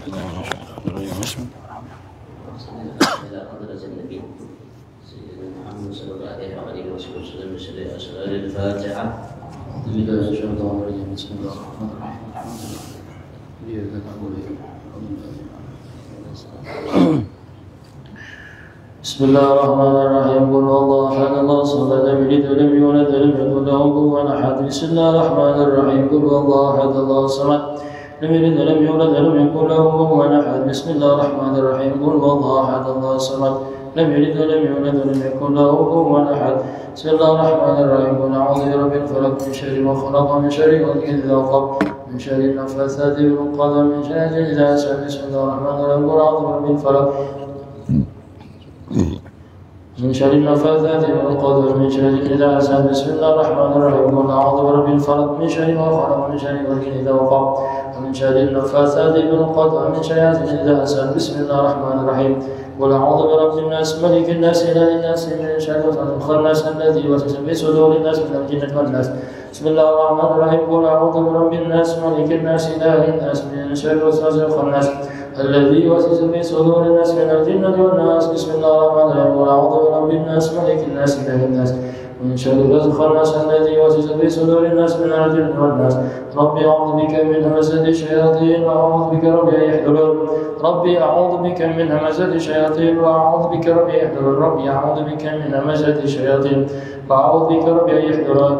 إلى حضرة النبي سيدنا محمد صلى الله عليه وسلم أسرار الفاتحة. بسم الله الرحمن الرحيم. بسم الله الرحمن الرحيم. قل هو الله أحد الله الصمد لم يلد ولم يولد ولم يكن له كفوا أحد. بسم الله الرحمن الرحيم. قل هو الله أحد الله الصمد لم يلد ولم يولد ولم يكن له كفوا أحد. بسم الله الرحمن الرحيم. قل هو الله أحد الله الصمد لم يلد ولم يولد ولم يكن له كفوا أحد. بسم الله الرحمن الرحيم. قل أعوذ برب الفلق من شر ما خلق من شر غاسق إذا وقب من شر النفاثات في العقد من شر إذا حسد. بسم الله الرحمن الرحيم. قل أعوذ برب الفلق من شر النفاثات في العقد من شر إذا حسد. بسم الله الرحمن الرحيم. قل أعوذ برب الفلق من شر ما خلق من شر غاسق إذا وقب ومن شر النفاثات في العقد ومن شر حاسد إذا حسد. بسم الله الرحمن الرحيم. قل أعوذ برب الناس ملك الناس إله الناس من شر الخناس الذي يوسوس في صدور الناس من الجنة والناس. بسم الله الرحمن الرحيم. قل أعوذ برب الناس ملك الناس إله الناس من شر الوسواس الخناس الذي يوسوس في صدور الناس من الجنة والناس. بسم الله الرحمن الرحيم. قل أعوذ برب الناس ملك الناس إله الناس من شر الخناس الذي يوسوس في صدور الناس من الجنة والناس. ربي أعوذ بك من همزات الشياطين وأعوذ بك ربي أن يحضرون. ربي أعوذ بك من همزات الشياطين وأعوذ بك ربي أن يحضرون. ربي أعوذ بك من همزات الشياطين وأعوذ بك ربي أن يحضرون.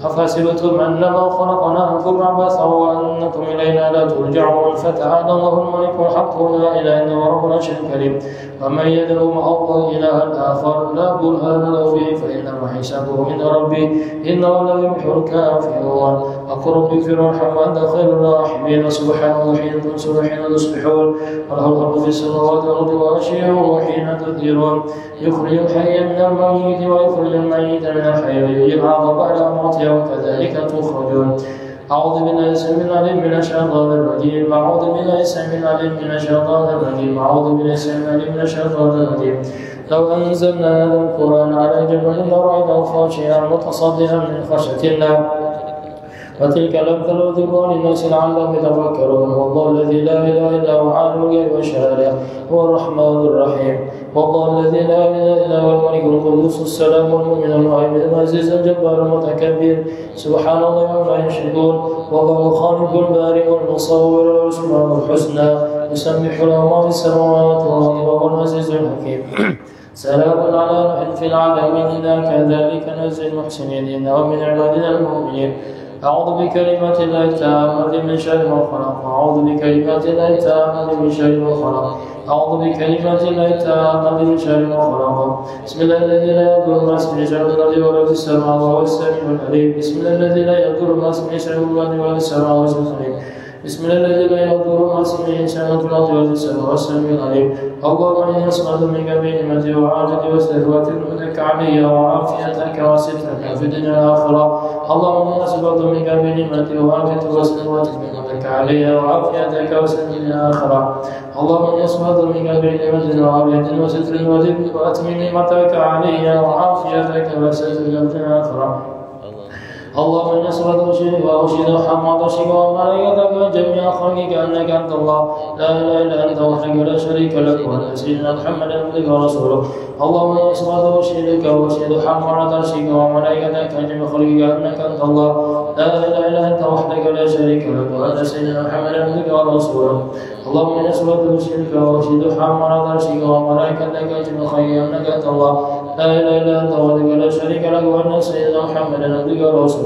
أفحسبتم أنما خلقناكم عبثا وأنكم إلينا لا ترجعون. فتعالى الله الملك الحق لا إله إلا هو رب العرش الكريم. ومن يدعو مع الله إلها آخر لا برهان له به فإنما حسابه عند ربي إنه لا يفلح الكافرون. أقول ربي اغفر وارحم وأنت خير الراحمين. سبحان الله حين تمسون وحين تصبحون وله الخلق في السماوات والأرض وغشيه وحين تظهرون. يخرج الحي من الميت ويخرج الميت من الحي ويحيي الأرض بعد موتها وكذلك تخرجون. أعوذ بالله السميع العليم من الشيطان الرجيم. أعوذ بالله السميع العليم من الشيطان الرجيم. أعوذ بالله السميع العليم من الشيطان الرجيم. لو أنزلنا هذا القرآن على جبل لرأيته خاشعا متصدعا من خشية الله. وتلك الأمثال نضربها للناس لعلهم يتفكرون. والله الذي لا إله إلا هو عالم الغيب والشهادة هو الرحمن الرحيم. والله الذي لا إله إلا هو الملك القدوس السلام المؤمن المهيمن العزيز الجبار المتكبر. سبحان الله عما يشركون. والله الخالق البارئ المصور له الأسماء الحسنى يسبح له ما في السماوات والأرض وهو العزيز الحكيم. سلام على نوح في العالمين إنا كذلك نجزي المحسنين إنه من عبادنا المؤمنين. أعوذ بكلمات الله التامة من شر ما خلق. أعوذ بكلمات الله التامة من شر ما خلق. أعوذ بكلمات الله التامة من شر ما خلق. بسم الله الذي لا يضر مع اسمه شيء في الأرض ولا في السماء وهو السميع العليم. بسم الله الذي لا يضر مع اسمه شيء في الأرض ولا في السماء وهو السميع العليم. بسم الله الذي لا يضر مع اسمه شيء في الأرض ولا في السماء وهو السميع العليم. اللهم إني أسألك منك بنعمتي وعاجتي واستهواتي منك علي وعافيتك وسترك في الدنيا والآخرة. اللهم إني أسألك منك بنعمتي وعاجتي واستهواتي منك علي وعافيتك وسترك في الدنيا والآخرة. اللهم إني أسألك منك بنعمتي وعافيتي وسترك وأتم نعمتك علي وعافيتك وسترك في الدنيا والآخرة. اللهم إني أسألك وأشهد محمد رسولك وملائكتك وجميع خلقك أنك أنت الله لا إله إلا أنت وحدك لا شريك لك وأن سيدنا محمدا عبدك ورسولك. اللهم إني أسألك وأشهدك وأشهد محمد رسولك وملائكتك وجميع خلقك أنك أنت الله لا إله إلا أنت وحدك لا شريك لك وأن سيدنا محمدا عبدك ورسولك. اللهم إني أسألك وأشهدك وأشهد محمد رسولك وملائكتك وجميع خلقك أنك أنت الله لا إله إلا أنت وحدك لا شريك لك وأن سيدنا محمدا عبدك ورسولك.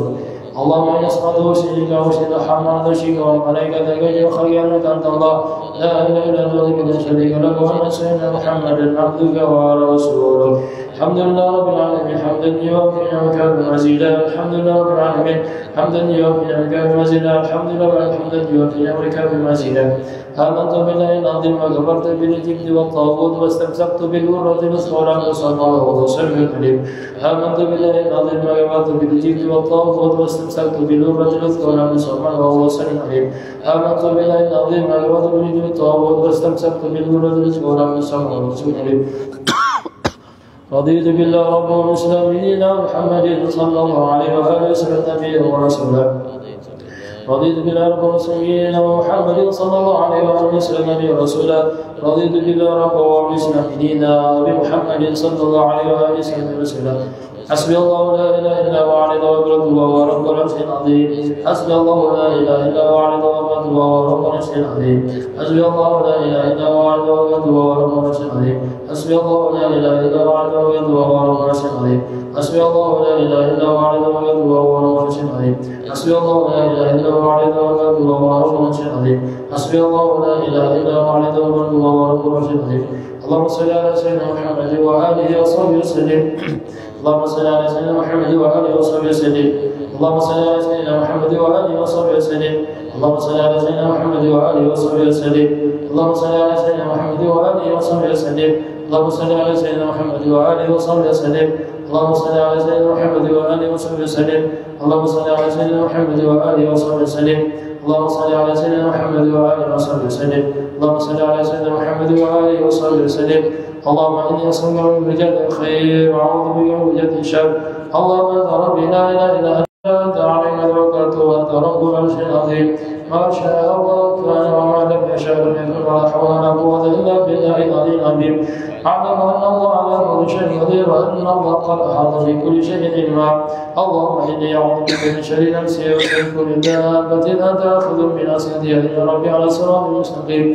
اللهم إني أسألك وأشهدك وأشهد محمد رسولك وملائكتك وجميع خلقك أنك أنت الله لا إله إلا أنت وحدك لا شريك لك وأن سيدنا محمدا عبدك ورسولك. الحمد لله رب العالمين حمدا يوافي نعمك مزيدا. الحمد لله رب العالمين حمدا يوافي نعمك مزيدا. الحمد لله حمدا يوافي نعمك مزيدا. آمنت بالله العظيم وكفرت بالجبت والطاغوت واستمسكت بالعروة الوثقى لا انفصام وهو السميع العليم. آمنت بالله العظيم وكفرت بالجبت والطاغوت واستمسكت بالعروة الوثقى لا انفصام وهو السميع العليم. آمنت بالله العظيم وكفرت بالجبت والطاغوت واستمسكت بالعروة الوثقى لا انفصام وهو السميع العليم. رضيت بالله ربا والإسلام دينا محمد صلى الله عليه وآله وسلم نبيا ورسولا. رضيت بالله ربا وسيدنا ومحمد صلى الله عليه وآله وسلم نبيا ورسولا رضيت بالله ربا وبالإسلام دينا وبمحمد صلى الله عليه وآله وسلم رسولا حسبي الله لا إله إلا هو عليه توكلت وهو رب العرش العظيم حسبي الله لا إله إلا هو عليه توكلت وهو رب العرش العظيم حسبي الله لا إله إلا هو عليه توكلت وهو رب العرش العظيم حسبي الله لا إله إلا هو عليه توكلت وهو رب العرش العظيم حسبي الله لا إله إلا هو عليه توكلت وهو رب العرش العظيم حسبي الله لا إله إلا هو عليه توكلت وهو رب العرش العظيم حسبي الله لا إله إلا هو عليه توكلت وهو رب العرش العظيم اللهم صل على سيدنا محمد وآله وصحبه وسلم اللهم صل على سيدنا محمد وآله وصحبه وسلم اللهم صل على سيدنا محمد وآله وصحبه وسلم اللهم صل على سيدنا محمد وآله وصحبه وسلم اللهم صل على سيدنا محمد وآله وصحبه وسلم اللهم صل على سيدنا محمد وآله وصحبه وسلم اللهم صل على سيدنا محمد وآله وصحبه وسلم اللهم صل على سيدنا محمد وآله وصحبه وسلم اللهم صل على سيدنا محمد وآله وصحبه وسلم اللهم صل على سيدنا محمد وآله وصحبه وسلم اللهم إني أسألك من وجد الخير وأعوذ بك من وجد الشر اللهم أنت ربي لا إله إلا أنت عليك توكلت وأنت رب العرش العظيم ما شاء الله كان وما لم يشاء لم يكن ولا حول ولا قوة إلا بالله العلي العظيم أعلم أن الله على كل شيء قدير وأن الله قد أحاط بكل شيء علما اللهم إني أعوذ بك من شر نفسي وشر كل دابة أنت آخذ بناصيتها يا ربي على الصراط المستقيم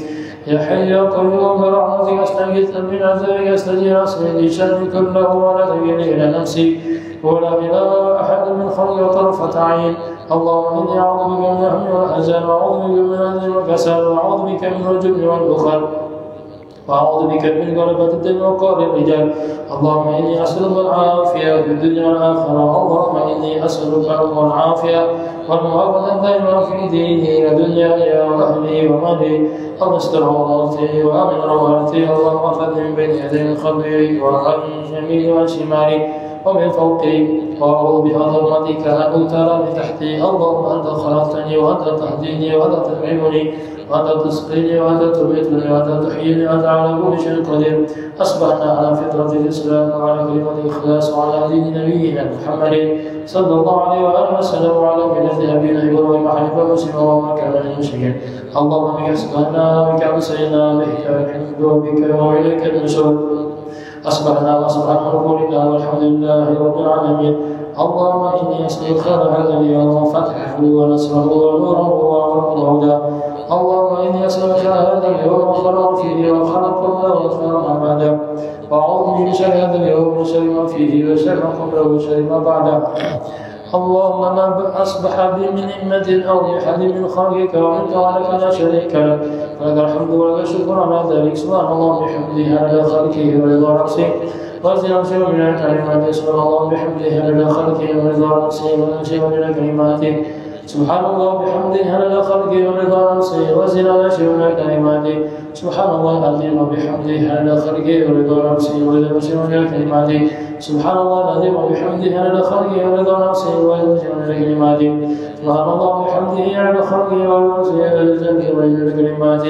يا حي يا قيوم برحمتك أستغيث من عذابك أستجير أصلي شر كله ولا تكلني إلى نفسي ولا إلى أحد من خلق طرفة عين اللهم إني أعوذ بك من الهم والأحزان وأعوذ بك من الهزل والكسل وأعوذ بك من الجبن والبخل وأعوذ بك من غلبة الدين وقهر الرجال اللهم إني أسألك العافية في الدنيا والآخرة اللهم إني أسألك العافية والمعافاة دائما في ديني ودنياي وأهلي ومالي اللهم استر عوراتي وأمن رواتي اللهم اخذ من بين يدي خلقي وعن يميني وعن شمالي ومن فوقي وأعوذ بعظمتك أن أغتال من تحتي اللهم أنت خلقتني وأنت تهديني وأنت تطعمني وأنت تسقيني وأنت تميتني وأنت تحييني وأنت على كل شيء قدير أصبحنا على فطرة الإسلام وعلى كلمة الإخلاص وعلى دين نبينا محمد صلى الله عليه وآله وسلم وعلى ملة أبينا إبراهيم حنيفا مسلما وما كان من المشركين اللهم بك أسلمنا وبك أمسينا بك الحمد وبك وإليك النشور أصبحنا وأصبح الملك لله والحمد لله رب العالمين اللهم إني أسألك خير هذا اليوم وفتحه ونصره ونوره وهداه اللهم إني أسألك هذا اليوم وخير فيه وخير قبله وخير ما بعده وأعوذ بك من شر هذا اليوم وشر ما فيه وشر ما قبله وشر ما بعده اللهم ما أصبح بي من نعمة أو بأحد من خلقك وأنت ولك لا شريك لك ولك الحمد ولك الشكر على ذلك سبحان الله بحمده على خلقه ورضا نفسه وزن نفسه من الكلمات سبحان الله بحمده على خلقه ورضا نفسه ونفسه من الكلمات سبحان الله بحمده على خلقه ورضا نفسه وزن نفسه من الكلمات سبحان الله العظيم وبحمده على خلقه ورضا نفسه وزن نفسه من الكلمات سبحان الله العظيم وبحمده على خلقه ورضا نفسه وزن نفسه من الكلمات سبحان الله وبحمده على خلقه ورضا نفسه وزن الكلمات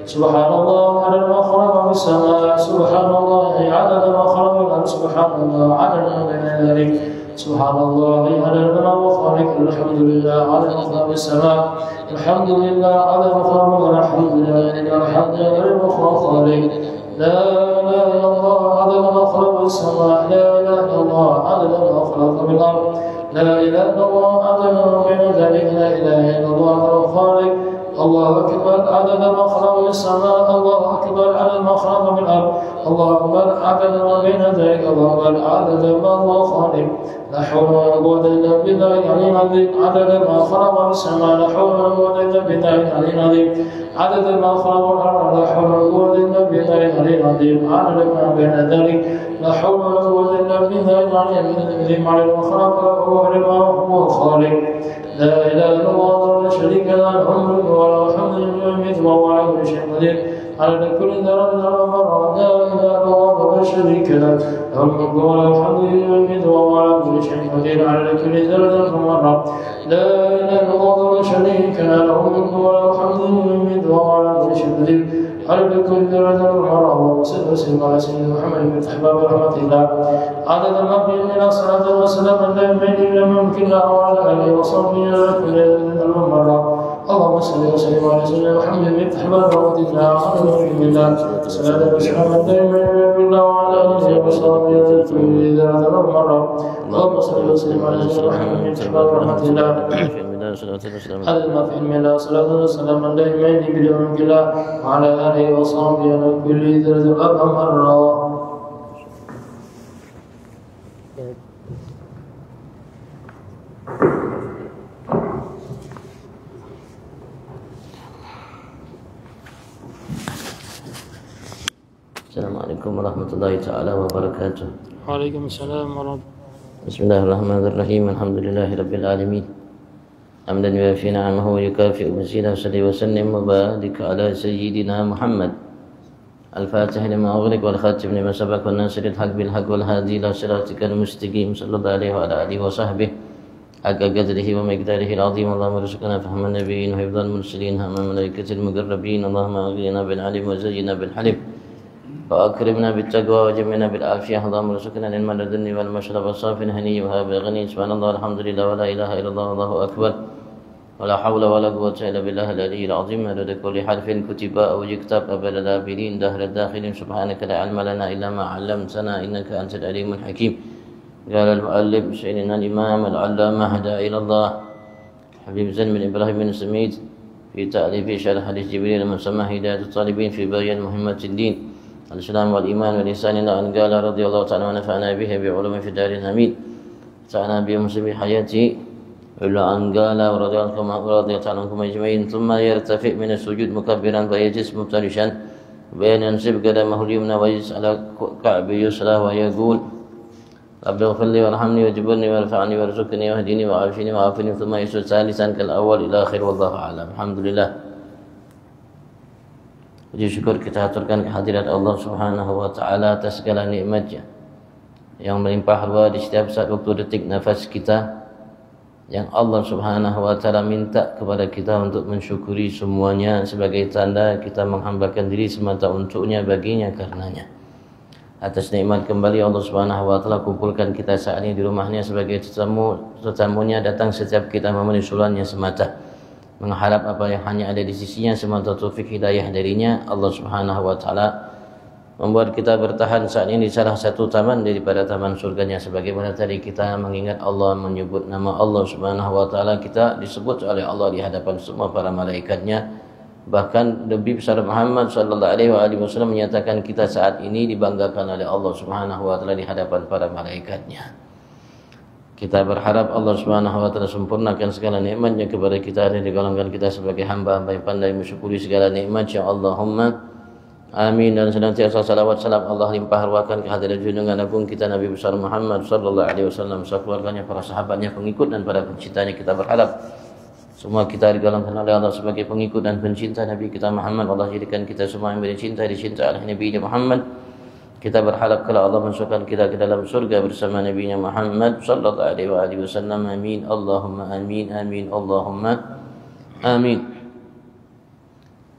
سبحان الله عدد ما خلق في السماء سبحان الله عدد ما خلق في الأرض سبحان الله عدد ما بين ذلك سبحان الله عدد ما خلق الحمد لله عدد ما خلق في السماء الحمد لله عدد ما خلق الحمد لله الحمد لله ما خلق لا إله إلا الله عدد ما خلق في السماء لا إله إلا الله عدد ما خلق في الأرض لا إله إلا الله عدد ما بين ذلك لا إله إلا الله عدد خالق الله أكبر عدد ما خلق في السماء الله أكبر عدد ما خلق في الأرض الله أكبر عدد ما بين ذلك الله أكبر عدد ما الله خالق لا حول ولا قوة إلا بالله العلي العظيم عدد ما خلق في السماء لا حول ولا قوة إلا بالله العلي العظيم عدد ما خلق الأرض لا حول ولا قوة إلا بالله العلي العظيم عدد ما بين ذلك لا حول ولا قوة إلا بالله العلي العظيم عدد ما خلق هو الخالق لا إله إلا الله لا شريك له له الملك وله الحمد لله وهو على كل شيء قدير على كل ذرة مرة لا إله إلا الله لا شريك له له الملك وله الحمد لله وهو على كل شيء قدير على كل ذرة مرة لا إله إلا الله لا شريك له له الملك وله الحمد لله وهو على كل شيء قدير على بكل ذرة والمرء اللهم صل وسلم على سيدنا محمد بن أحباب رحمة الله عدد ما في من الصلاة والسلام الدائمين إلى ممكن الله وعلى آله وصحبه على كل ذرة والمرء اللهم صل وسلم على سيدنا محمد بن أحباب رحمة الله عدد ما في من الصلاة والسلام الدائمين إلى الله وعلى آله وصحبه على كل ذرة والمرء اللهم صل وسلم على سيدنا محمد بن أحباب رحمة الله هذا ما في علم الله صلاة والسلام دائمين بيوم الله وعلى آله وصحبه على كل ذرة مرة. Assalamualaikum warahmatullahi taala wabarakatuh. Waalaikumsalam warahmatullahi. Bismillahirrahmanirrahim. Alhamdulillahirabbil alamin. Hamdan yuwafi ni'amahu wa yukafi'u mazidahu salli wa sallim wa barik ala sayyidina Muhammad al-fatih lima ughliq wal khatim lima sabaq wan nasiril haq bil haq wal hadi ila siratikal mustaqim sallallahu alaihi wa ala alihi wa sahbihi haqqa qadrihi wa miqdarihi al-azim. Allahumma arzuqna fahman nabiyyin wa hifdhal mursalin hamma malaikatil muqarrabin. Allahumma aghnina bil alim wa zayyina bil halim wa akrimna bit taqwa wa jamina bil afiyah. Allahumma arzuqna ilman ladunni wal mashrab safin hani wa habighni subhanallah alhamdulillah wa la ilaha illallah wallahu akbar. ولا حول ولا قوة إلا بالله العلي العظيم. عدد كل حرف كتب أو يكتب أبد الآبرين دهر الداخلين. سبحانك لا علم لنا إلا ما علمتنا إنك أنت العليم الحكيم. قال المؤلف سيدنا الإمام العلامة هدى إلى الله حبيب زين بن إبراهيم بن سميد في تأليف شرح حديث جبريل المسمى هداية الطالبين في بيان مهمة الدين الإسلام والإيمان والإحسان إلى أن قال رضي الله تعالى ونفعنا به بعلوم في دار آمين. سعنا بمسلم حياتي إلا أن قال رضي الله تعالى عنكم أجمعين. ثم يرتفع من السجود مكبرا فيجلس مفترشا بين ينصب قدمه اليمنى ويجلس على كعب يسرى ويقول رب اغفر لي وارحمني واجبرني وارفعني وارزقني واهدني وعافني وعافني. ثم يسجد ثالثا كالأول إلى آخر والله أعلم. Alhamdulillah, puji syukur kita haturkan kehadirat Allah Subhanahu wa taala atas segala nikmat-Nya yang melimpah ruah di setiap saat waktu detik nafas kita, yang Allah Subhanahu wa taala minta kepada kita untuk mensyukuri semuanya sebagai tanda kita menghambakan diri semata untuknya, baginya, karenanya. Atas nikmat kembali Allah Subhanahu wa taala kumpulkan kita saat ini di rumahnya sebagai tetamunya datang setiap kita memenuhi suruhannya semata, mengharap apa yang hanya ada di sisinya semata taufik hidayah darinya. Allah Subhanahu wa taala membuat kita bertahan saat ini di salah satu taman daripada taman surganya. Sebagaimana tadi kita mengingat Allah, menyebut nama Allah Subhanahu wa taala, kita disebut oleh Allah di hadapan semua para malaikatnya. Bahkan Nabi besar Muhammad sallallahu alaihi wasallam menyatakan kita saat ini dibanggakan oleh Allah Subhanahu wa taala di hadapan para malaikatnya. Kita berharap Allah Subhanahu wa taala sempurnakan segala nikmat-Nya kepada kita dan digolongkan kita sebagai hamba-hamba yang pandai mensyukuri segala nikmat. Ya Allahumma amin. Dan senantiasa salawat salam Allah limpah ruahkan kehadiran junjungan agung kita Nabi besar Muhammad sallallahu alaihi wasallam, keluarganya, para sahabatnya, pengikut dan para pencintanya. Kita berharap semua kita digolongkan oleh Allah sebagai pengikut dan pencinta Nabi kita Muhammad. Allah jadikan kita semua yang dicinta oleh Nabi Muhammad. Kita berharap kalau Allah masukkan kita ke dalam surga bersama Nabi Muhammad sallallahu alaihi wasallam. Amin. Allahumma amin. Amin. Allahumma amin.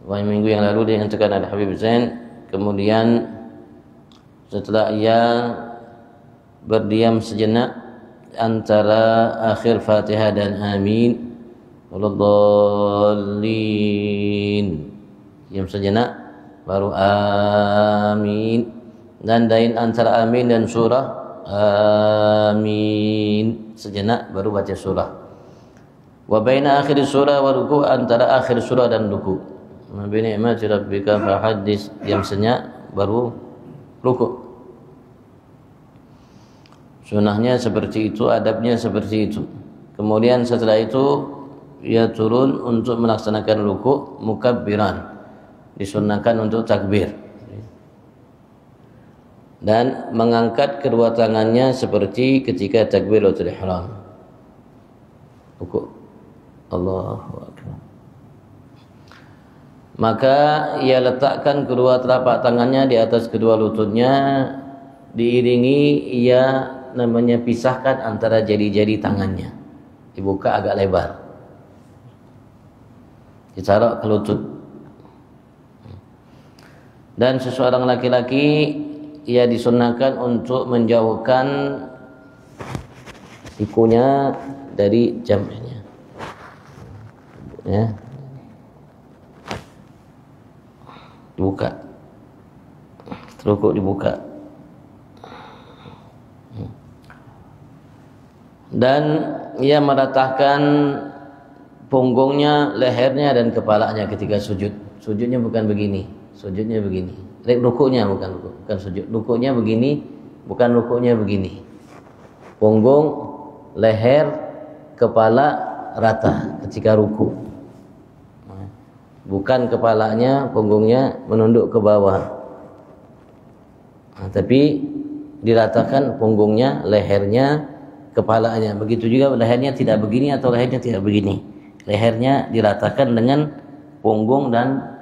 Minggu yang lalu dihantarkan oleh Habib Zain. Kemudian setelah ia berdiam sejenak antara akhir Fatihah dan amin waladhdallin, diam sejenak baru amin, dan dain antara amin dan surah amin sejenak baru baca surah. Wa baina akhir surah wa ruku', antara akhir surah dan ruku'. Bi ni'mati rabbika fahaddits, diam sejenak baru rukuk. Sunahnya seperti itu, adabnya seperti itu. Kemudian setelah itu ia turun untuk melaksanakan rukuk mukabbiran, disunnahkan untuk takbir dan mengangkat kedua tangannya seperti ketika takbiratul ihram. Rukuk Allahu akbar. Maka ia letakkan kedua telapak tangannya di atas kedua lututnya, diiringi ia pisahkan antara jari-jari tangannya, dibuka agak lebar, ditaruh ke lutut. Dan seseorang laki-laki ia disunnahkan untuk menjauhkan sikunya dari jamnya, ya, dibuka, rukuk dibuka, dan ia meratakan punggungnya, lehernya dan kepalanya ketika sujud. Sujudnya bukan begini, sujudnya begini. Rukuknya bukan sujud. Rukuknya begini, bukan rukuknya begini. Punggung, leher, kepala rata ketika ruku. Bukan kepalanya, punggungnya menunduk ke bawah. Tapi diratakan punggungnya, lehernya, kepalanya. Begitu juga lehernya tidak begini atau lehernya tidak begini. Lehernya diratakan dengan punggung dan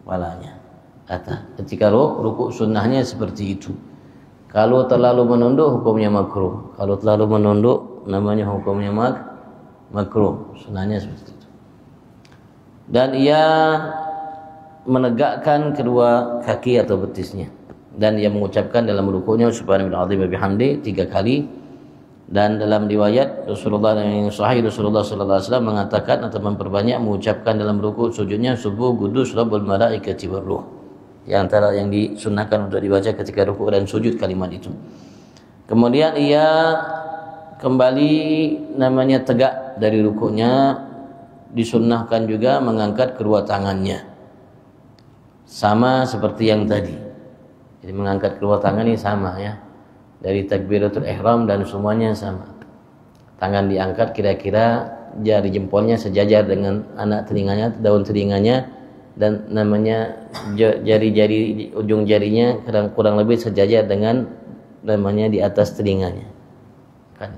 kepalanya rata. Ketika ruku sunnahnya seperti itu. Kalau terlalu menunduk hukumnya makruh. Kalau terlalu menunduk namanya hukumnya makruh. Sunnahnya seperti itu. Dan ia menegakkan kedua kaki atau betisnya. Dan ia mengucapkan dalam rukunya subhanallah wa bihamdi 3 kali. Dan dalam riwayat Rasulullah yang sahih, Rasulullah sallallahu alaihi wasallam mengatakan atau memperbanyak mengucapkan dalam ruku sujudnya subuh qudus rabbul malaikati warruh. Yang antara yang disunnahkan untuk dibaca ketika ruku dan sujud kalimat itu. Kemudian ia kembali namanya tegak dari rukunya, disunnahkan juga mengangkat kedua tangannya. Sama seperti yang tadi. Jadi mengangkat kedua tangan ini sama ya. Dari takbiratul ihram dan semuanya sama. Tangan diangkat kira-kira jari jempolnya sejajar dengan anak telinganya, daun telinganya, dan namanya jari-jari ujung jarinya kurang lebih sejajar dengan namanya di atas telinganya. Kan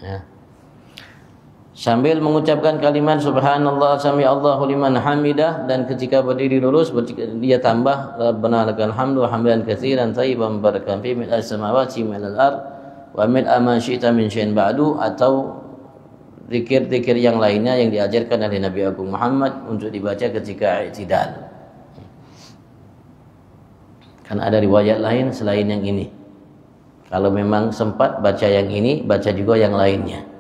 ya. Sambil mengucapkan kalimat subhanallah sami Allahu liman hamidah, dan ketika berdiri lurus dia tambah rabbana lakal hamdu hamdan katsiran thayyiban barakan fi mil as-samawati wal ard wa mil ma syi'ta min syai'in ba'du, atau zikir-zikir yang lainnya yang diajarkan oleh Nabi Agung Muhammad untuk dibaca ketika i'tidal. Kan ada riwayat lain selain yang ini. Kalau memang sempat baca yang ini, baca juga yang lainnya.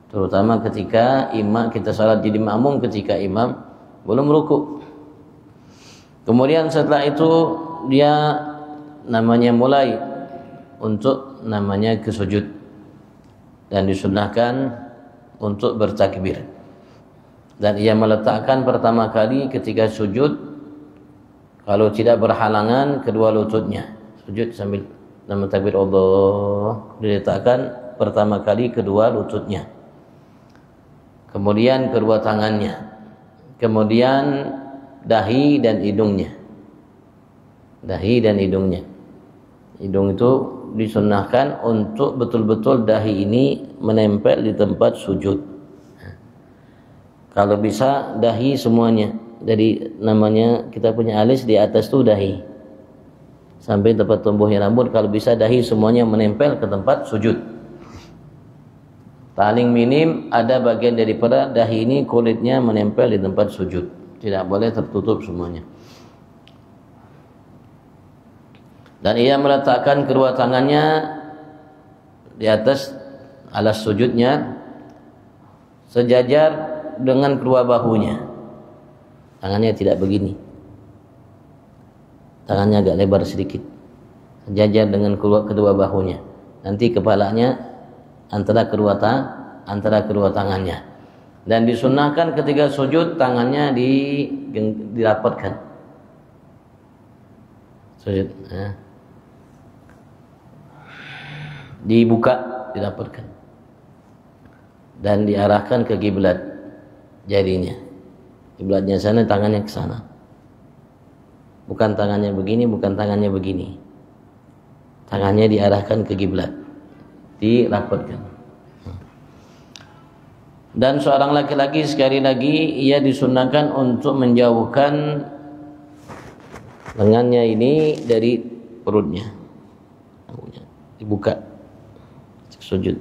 Terutama ketika imam kita salat jadi makmum ketika imam belum rukuk. Kemudian setelah itu dia namanya mulai untuk namanya ke sujud, dan disunnahkan untuk bertakbir. Dan ia meletakkan pertama kali ketika sujud, kalau tidak berhalangan, kedua lututnya. Sujud sambil nama takbir Allah, diletakkan pertama kali kedua lututnya. Kemudian kedua tangannya, kemudian dahi dan hidungnya. Dahi dan hidungnya. Hidung itu disunnahkan untuk betul-betul dahi ini menempel di tempat sujud. Kalau bisa dahi semuanya. Jadi namanya kita punya alis di atas itu dahi. Sampai tempat tumbuhnya rambut, kalau bisa dahi semuanya menempel ke tempat sujud. Paling minim ada bagian daripada dahi ini kulitnya menempel di tempat sujud. Tidak boleh tertutup semuanya. Dan ia meletakkan kedua tangannya di atas alas sujudnya sejajar dengan kedua bahunya. Tangannya tidak begini. Tangannya agak lebar sedikit. Sejajar dengan kedua bahunya. Nanti kepalanya antara kedua tangannya. Dan disunnahkan ketika sujud tangannya dirapatkan. Sujud, ya. Dibuka, dirapatkan. Dan diarahkan ke kiblat jarinya. Kiblatnya sana, tangannya ke sana. Bukan tangannya begini, bukan tangannya begini. Tangannya diarahkan ke kiblat. Dirapatkan. Dan seorang laki-laki sekali lagi ia disunnahkan untuk menjauhkan lengannya ini dari perutnya. Dibuka. Sujud.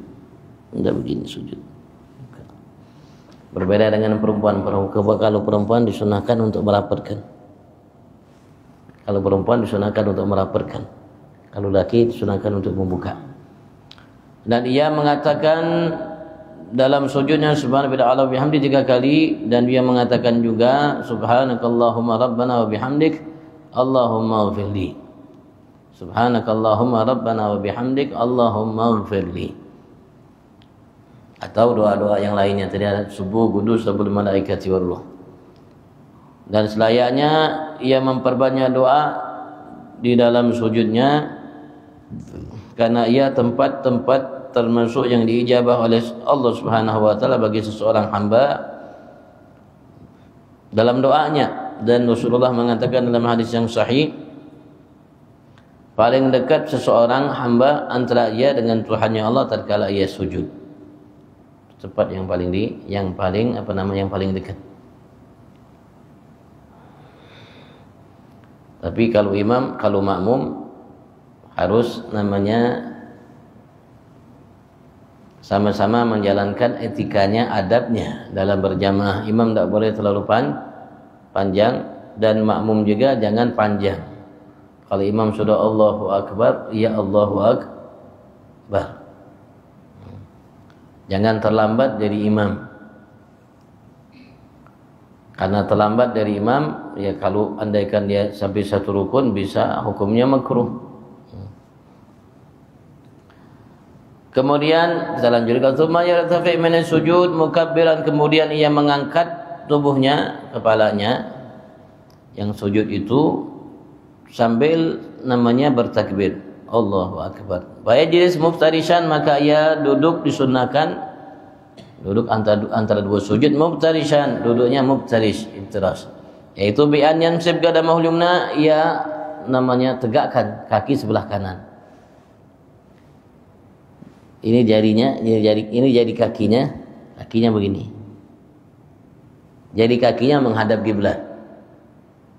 Tidak begini sujud. Berbeda dengan perempuan. Kalau perempuan disunnahkan untuk merapatkan. Kalau perempuan disunahkan untuk merapatkan, kalau laki disunahkan untuk membuka. Dan ia mengatakan dalam sujudnya subhanahu wa ta'ala bihamdi 3 kali, dan dia mengatakan juga subhanakallahumma rabbana wa bihamdik Allahumma ighfirli. Subhanakallahumma rabbana wa bihamdik Allahumma ighfirli. Atau doa-doa yang lainnya tadi ada subuh qudus rabbul malaikati war ruh. Dan selayaknya ia memperbanyak doa di dalam sujudnya, karena ia tempat-tempat termasuk yang diijabah oleh Allah Subhanahu wa taala bagi seseorang hamba dalam doanya. Dan Rasulullah mengatakan dalam hadis yang sahih, paling dekat seseorang hamba antara ia dengan Tuhannya Allah tatkala ia sujud. Tempat yang paling yang paling dekat. Tapi kalau imam, kalau makmum harus sama-sama menjalankan etikanya, adabnya dalam berjamaah. Imam tidak boleh terlalu panjang, dan makmum juga jangan panjang. Kalau imam sudah Allahu Akbar, ya Allahu Akbar. Jangan terlambat dari imam. Karena terlambat dari imam, ya kalau andaikan dia sampai 1 rukun bisa hukumnya makruh. Kemudian kita lanjutkan, tsumma yartafi min sujud mukabbiran, kemudian ia mengangkat tubuhnya, kepalanya yang sujud itu sambil bertakbir, Allahu Akbar. Wa yajlis muftarishan, maka ia duduk, disunahkan duduk antara 2 sujud, muftarishan, duduknya muftarish, iftirash, yaitu bi an yansib qadamahu yumna, ia tegakkan kaki sebelah kanan. Ini jarinya, ini jari kakinya begini. Jari kakinya menghadap kiblat.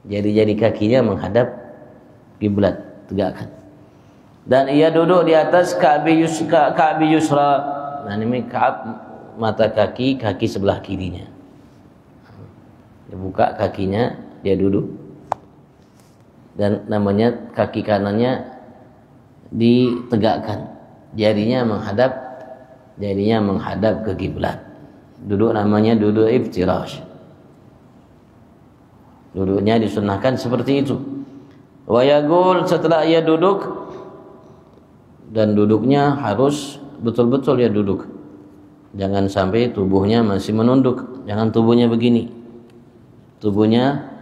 Jari kakinya menghadap kiblat, tegakkan. Dan ia duduk di atas ka'bi yusra. Nah, ini ka'ab mata kaki sebelah kirinya. Dia buka kakinya, dia duduk. Dan kaki kanannya ditegakkan. Jarinya menghadap ke kiblat. Duduk duduk iftirash. Duduknya disunahkan seperti itu. Wa yaqul, setelah ia duduk, dan duduknya harus betul-betul ya duduk. Jangan sampai tubuhnya masih menunduk. Jangan tubuhnya begini. Tubuhnya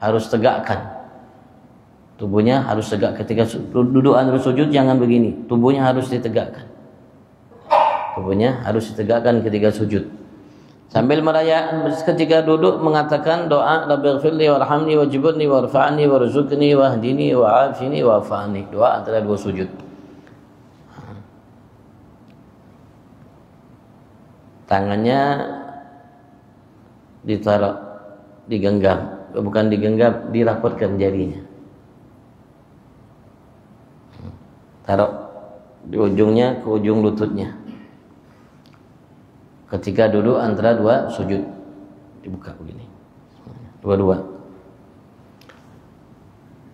harus tegakkan. Tubuhnya harus tegak ketika duduk antara sujud, jangan begini. Tubuhnya harus ditegakkan. Tubuhnya harus ditegakkan ketika sujud. Sambil merayakan ketika duduk mengatakan doa Rabbighfirli warhamni wajburni warfa'ni warzuqni wahdini wa'afini wa'afani. Doa antara 2 sujud. Tangannya ditaruh, digenggam, bukan digenggam, dirapatkan jarinya. Taruh di ujungnya ke ujung lututnya. Ketika duduk antara 2 sujud, dibuka begini, dua-dua.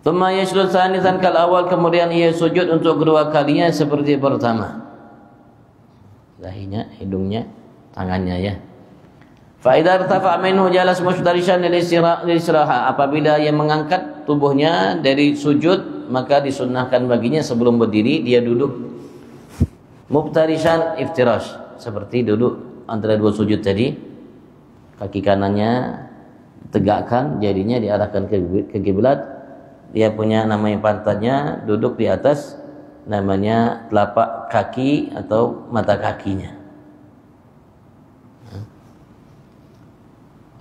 Tsumma yasjud tsanisan kal awal, kemudian ia sujud untuk kedua kalinya seperti pertama. Dahinya, hidungnya, tangannya ya. Fa idza irtafa minhu jalas mushtarishan lil istiraha, apabila ia mengangkat tubuhnya dari sujud, maka disunnahkan baginya sebelum berdiri dia duduk muftarishan iftirash, seperti duduk antara 2 sujud tadi. Kaki kanannya tegakkan, jarinya diarahkan ke kiblat. Dia punya pantatnya duduk di atas telapak kaki atau mata kakinya.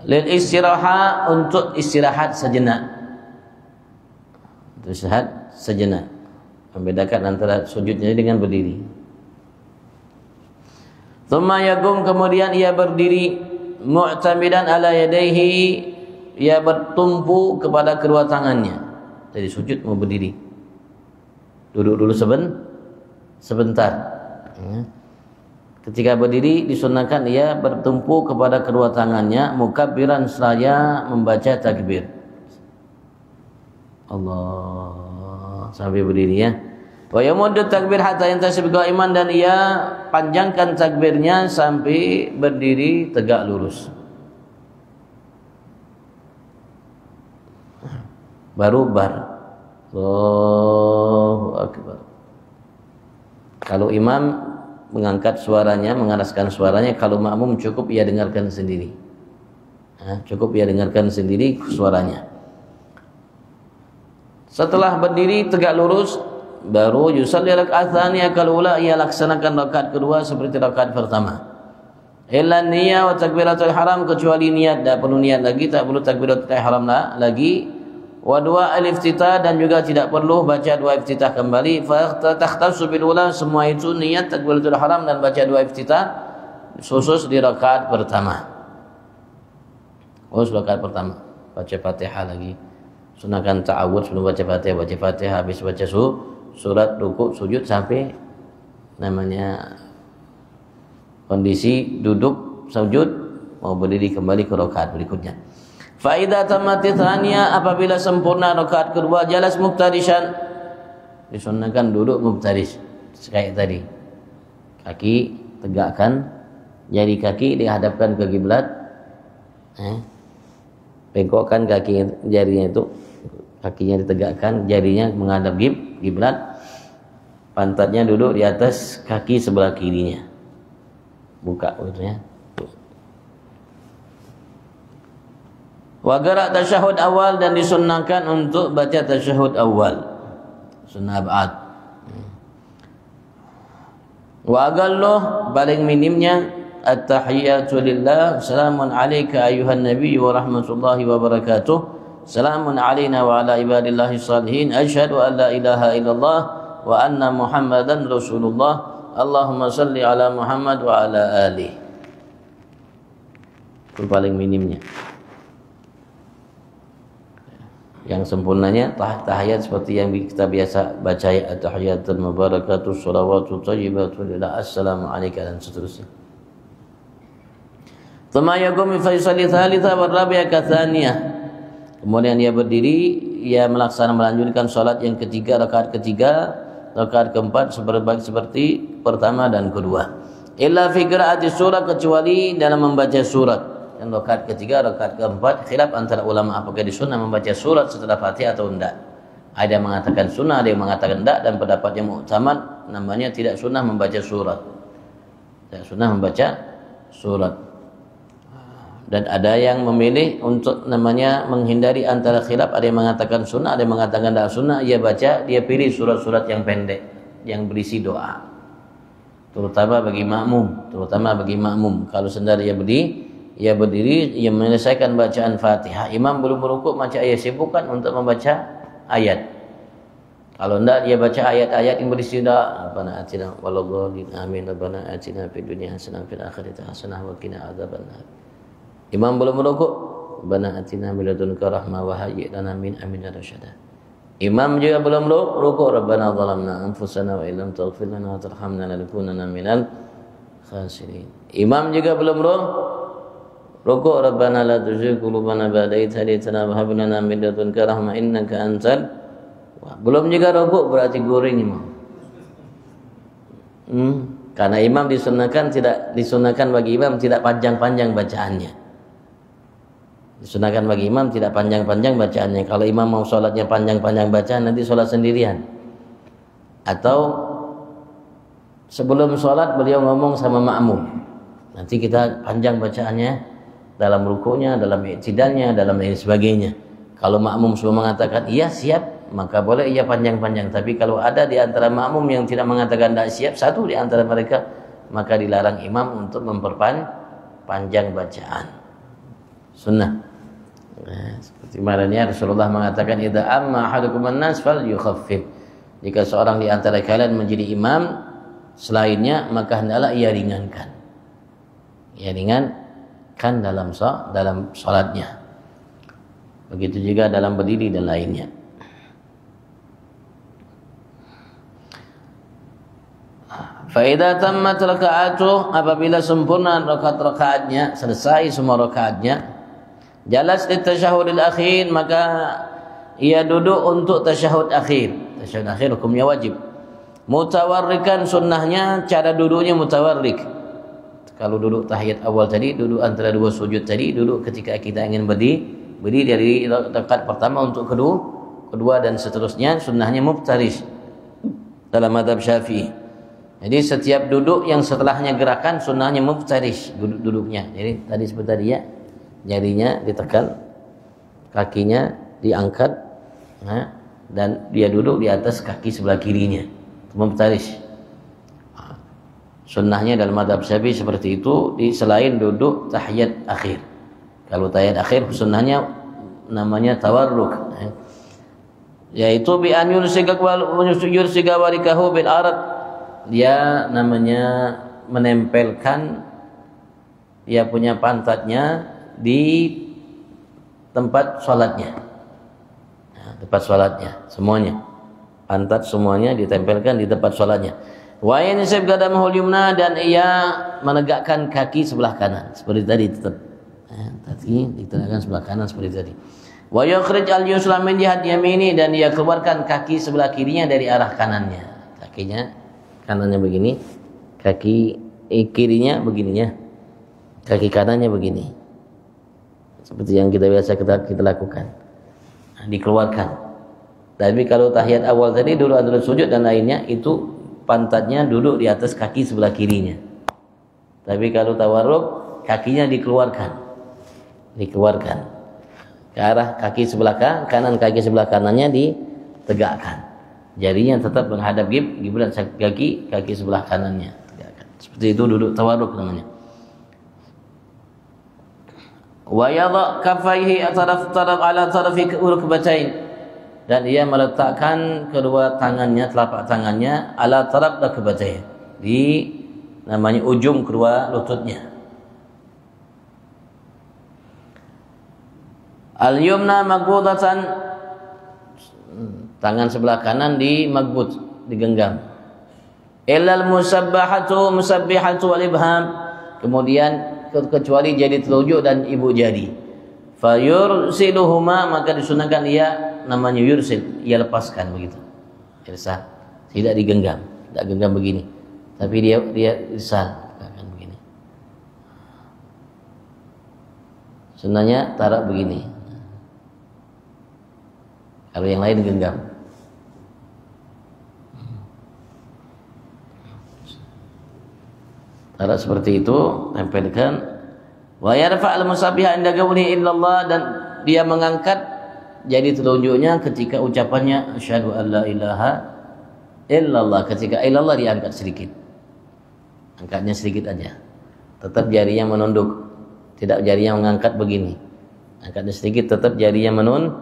Lil istiraha, untuk istirahat sejenak. Istirahat sejenak. Membedakan antara sujudnya dengan berdiri. Tsumma yaqum, kemudian ia berdiri mu'tamidan ala yadayhi, ia bertumpu kepada kedua tangannya. Dari sujud mau berdiri. Duduk dulu sebentar. Ketika berdiri disunahkan ia bertumpu kepada kedua tangannya, mukabbiran, seraya membaca takbir. Allah sampai berdiri ya. Wa yamuddu takbir hatta yantasib qa'iman, dan ia panjangkan takbirnya sampai berdiri tegak lurus. Baru bar. Allahu akbar. Kalau imam mengangkat suaranya, mengeraskan suaranya, kalau makmum cukup ia dengarkan sendiri. Cukup ia dengarkan sendiri suaranya. Setelah berdiri tegak lurus, baru yusalli rakaat tsaniyah, kalau ula ia laksanakan rakaat kedua seperti rakaat pertama. Illa niyyah wa takbiratul ihram, kecuali niat, tak perlu niat lagi, tak perlu takbiratul ihram lagi. Wa dua al-iftitah, dan juga tidak perlu baca dua iftitah kembali. Fa takhtassu bil ula, semua itu niat takbiratul ihram dan baca dua iftitah khusus di rakaat pertama. Khusus rakaat pertama. Baca Fatihah lagi. Sunahkan ta'awudz sebelum baca Fatihah, habis baca surat, rukuk, sujud, sampai namanya kondisi duduk sujud, mau berdiri kembali ke rakaat berikutnya. Fa idza tammati tsaniyah, apabila sempurna rakaat kedua, jalas muftarishan, disunahkan duduk muftaris kayak tadi. Kaki tegakkan, jari kaki dihadapkan ke kiblat, bengkokkan kaki jarinya itu, kakinya ditegakkan, jarinya menghadap kiblat, pantatnya duduk di atas kaki sebelah kirinya, buka gitu ya. Wa qira' tasyahud awal, dan disunnahkan untuk baca tasyahud awal, sunnah ba'd. Wa aqalluh, paling minimnya, at-tahiyyatu lillah, salamun alayka ayyuhan nabiy wa rahmatullahi wa barakatuh, salamun alayna wa ala ibadillahi salihin, asyhadu an la ilaha illallah wa anna muhammadan rasulullah, Allahumma salli ala Muhammad wa ala alihi. Itu paling minimnya. Yang sempurnanya tahiyat seperti yang kita biasa baca, at-tahiyatul mubarakatuh shalawatu thayyibatu lillah, assalamu alayka, dan seterusnya. Tsumma yaqumu fa yusalli tsalitsa wa rabi'a katsaniyah. Kemudian ia berdiri, ia melanjutkan salat yang ketiga, rakaat ketiga, rakaat keempat seperti pertama dan kedua. Illa fi qira'ati surah, kecuali dalam membaca surat. Dan rakaat ketiga, rakaat keempat, khilaf antara ulama apakah disunnah membaca surat setelah Fatihah atau tidak. Ada yang mengatakan sunnah, ada yang mengatakan tidak, dan pendapat yang mu'tamad namanya tidak sunnah membaca surat. Tidak sunnah membaca surat. Dan ada yang memilih untuk namanya menghindari antara khilaf, ada yang mengatakan sunnah, ada yang mengatakan tidak sunnah. Ia baca, dia pilih surat-surat yang pendek yang berisi doa, terutama bagi makmum. Kalau sendiri ia berdiri, ia menyelesaikan bacaan Fatihah, imam belum merukuk, maka ia sibukkan untuk membaca ayat. Kalau tidak, dia baca ayat-ayat yang berisi doa. Rabbana atina waladhdallin amin, Rabbana atina fid dunya hasanah fil akhirati hasanah wa qina adzabannar. Imam belum merukuk, Rabbana atina min ladunka rahmah wa hayyi' lana min amrina rasyada. Imam juga belum rukuk, Rabbana zalamna anfusana wa illam taghfir lana wa tarhamna lanakunanna minal khasirin. Imam juga belum rukuk, Rabbana la tuzigh qulubana ba'da idh hadaytana wa hab lana min ladunka rahmah innaka antal. Belum juga rukuk, berarti guring imam. Karena imam disunahkan bagi imam tidak panjang-panjang bacaannya. Disunahkan bagi imam tidak panjang-panjang bacaannya. Kalau imam mau sholatnya panjang-panjang bacaan, nanti sholat sendirian. Atau sebelum sholat beliau ngomong sama makmum, nanti kita panjang bacaannya dalam rukuknya, dalam i'tidalnya, dalam lain sebagainya. Kalau makmum semua mengatakan iya siap, maka boleh ia panjang-panjang. Tapi kalau ada di antara makmum yang tidak mengatakan tidak siap, satu di antara mereka, maka dilarang imam untuk memperpanjang bacaan. Sunnah. Seperti maknanya Rasulullah mengatakan, idza amma ahadukum an-nas falyukhaffif. Jika seorang di antara kalian menjadi imam, selainnya maka hendaklah ia ringankan. Ia ringankan dalam salatnya. Begitu juga dalam berdiri dan lainnya. Fa idza tammat raka'atuh, apabila sempurna rakaat-rakaatnya, selesai semua rakaatnya, jalas di tasyahudil akhir, maka ia duduk untuk tasyahud akhir. Tasyahud akhir hukumnya wajib. Mutawarrikan sunnahnya cara duduknya mutawarrik. Kalau duduk tahiyat awal tadi, duduk antara dua sujud tadi, duduk ketika kita ingin berdiri dari rakaat pertama untuk kedua dan seterusnya, sunnahnya muftaris dalam mazhab Syafi'i. Jadi setiap duduk yang setelahnya gerakan sunnahnya muftaris duduknya. Jadi tadi seperti tadi ya, jarinya ditekan, kakinya diangkat, dan dia duduk di atas kaki sebelah kirinya, muftaris. Sunnahnya dalam mazhab Syafi'i seperti itu selain duduk tahiyat akhir. Kalau tahiyat akhir sunnahnya namanya tawarruk, yaitu bi an yursiga warikahu bil ard. Dia namanya menempelkan dia punya pantatnya di tempat sholatnya, tempat sholatnya semuanya, pantat semuanya ditempelkan di tempat sholatnya. Wa yansib qadamahul yumna, dan ia menegakkan kaki sebelah kanan seperti tadi, tetap tadi ditegakkan sebelah kanan seperti tadi. Wa yukhrij al-yusra min jihati yamini, dan ia keluarkan kaki sebelah kirinya dari arah kanannya. Kakinya kanannya begini, kaki kirinya begininya, kaki kanannya begini. Seperti yang kita biasa kita lakukan. Dikeluarkan. Tapi kalau tahiyat awal tadi dulu antara sujud dan lainnya itu pantatnya duduk di atas kaki sebelah kirinya. Tapi kalau tawarruk kakinya dikeluarkan ke arah kaki sebelah kanan, kaki sebelah kanannya ditegakkan. Jarinya tetap menghadap kiblat, kaki sebelah kanannya tegakkan. Seperti itu duduk tawarruk namanya. Wa yadha kaffaihi taraf ala tarafi rukbatain, dan ia meletakkan kedua tangannya, telapak tangannya ala taraf rukbatain, di namanya ujung kedua lututnya. Al-yumna maghbudatan, tangan sebelah kanan maghbud, digenggam. Illal musabbihatu wal ibham, kemudian kecuali jari telunjuk dan ibu jari. Fayursiluhuma, maka disunahkan ia namanya yursil, ia lepaskan begitu. Irsal, tidak digenggam, tidak genggam begini, tapi dia irsal, akan begini. Sunnahnya tarak begini. Kalau yang lain genggam. Tarak seperti itu, tempelkan. Wa yarfa' al-musabbiha inda qawli illallah, dan dia mengangkat jadi telunjuknya ketika ucapannya asyhadu an la ilaha illallah. Ketika illallah diangkat sedikit, angkatnya sedikit aja, tetap jarinya menunduk, tidak jarinya mengangkat begini, angkatnya sedikit, tetap jarinya menunduk.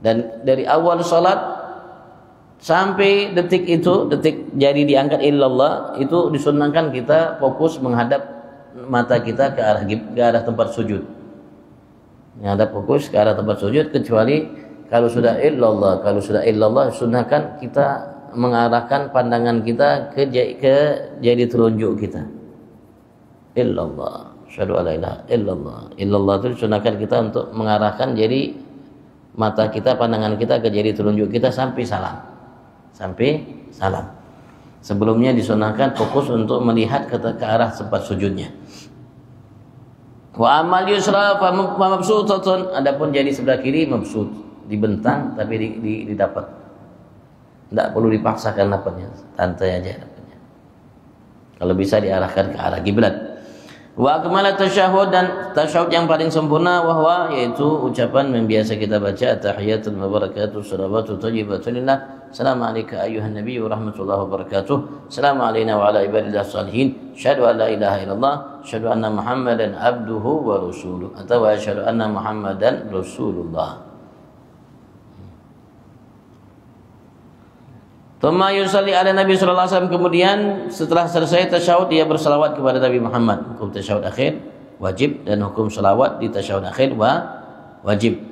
Dan dari awal salat sampai detik jari diangkat illallah itu disunnahkan kita fokus menghadap mata kita ke arah tempat sujud. Menghadap fokus ke arah tempat sujud, kecuali kalau sudah illallah sunnahkan kita mengarahkan pandangan kita ke jari telunjuk kita. Illallah, asyhadu an la ilaha illallah. Illallah itu sunnahkan kita untuk mengarahkan jari mata kita, pandangan kita ke jari telunjuk kita sampai salam. Sebelumnya disunahkan fokus untuk melihat ke arah tempat sujudnya. Wa amal yusra fa mabsutatun, adapun jari sebelah kiri mabsut, dibentang tapi didapat. Tidak perlu dipaksakan dapatnya, santai aja dapatnya. Kalau bisa diarahkan ke arah kiblat. Wa akmalat tasyahud, dan tasyahud yang paling sempurna wahwa, yaitu ucapan yang biasa kita baca, tahiyatul mubarakatuh salawatu thayyibatu lillah, assalamu alayka ayyuhan nabiy wa rahmatullahi wa barakatuh, assalamu alayna wa ala ibadillah salihin, asyhadu an la ilaha illallah, asyhadu anna muhammadan abduhu wa rasuluh, atau asyhadu anna muhammadan rasulullah. Thumma yusalli ala Nabi sallallahu alaihi wasallam, kemudian setelah selesai tasyahud dia bersalawat kepada Nabi Muhammad. Hukum tasyahud akhir wajib, dan hukum salawat di tasyahud akhir wajib.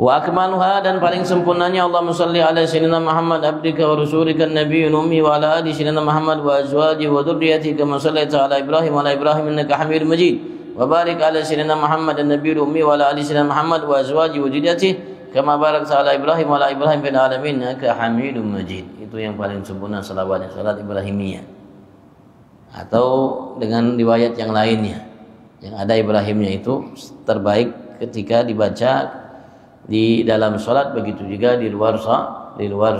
Wa akmaluha, dan paling sempurnanya, Allahumma shalli ala sayyidina Muhammad abdika wa rasulika an-nabiyyin ummi wa ala ali sayyidina Muhammad wa azwajihi wa dhurriyyatihi kama shallaita ala Ibrahim wa ala Ibrahim innaka Hamidum Majid. wa barik ala sayyidina Muhammad an-nabiyil ummi wa ala ali sayyidina Muhammad wa azwaji wa dzurriyyatihi kama barakta ala Ibrahim wa ala Ibrahim fil alamin innaka Hamidum Majid. Itu yang paling sempurna salawatnya, salat Ibrahimiyah. Atau dengan riwayat yang lainnya yang ada Ibrahimnya itu terbaik ketika dibaca di dalam salat, begitu juga di luar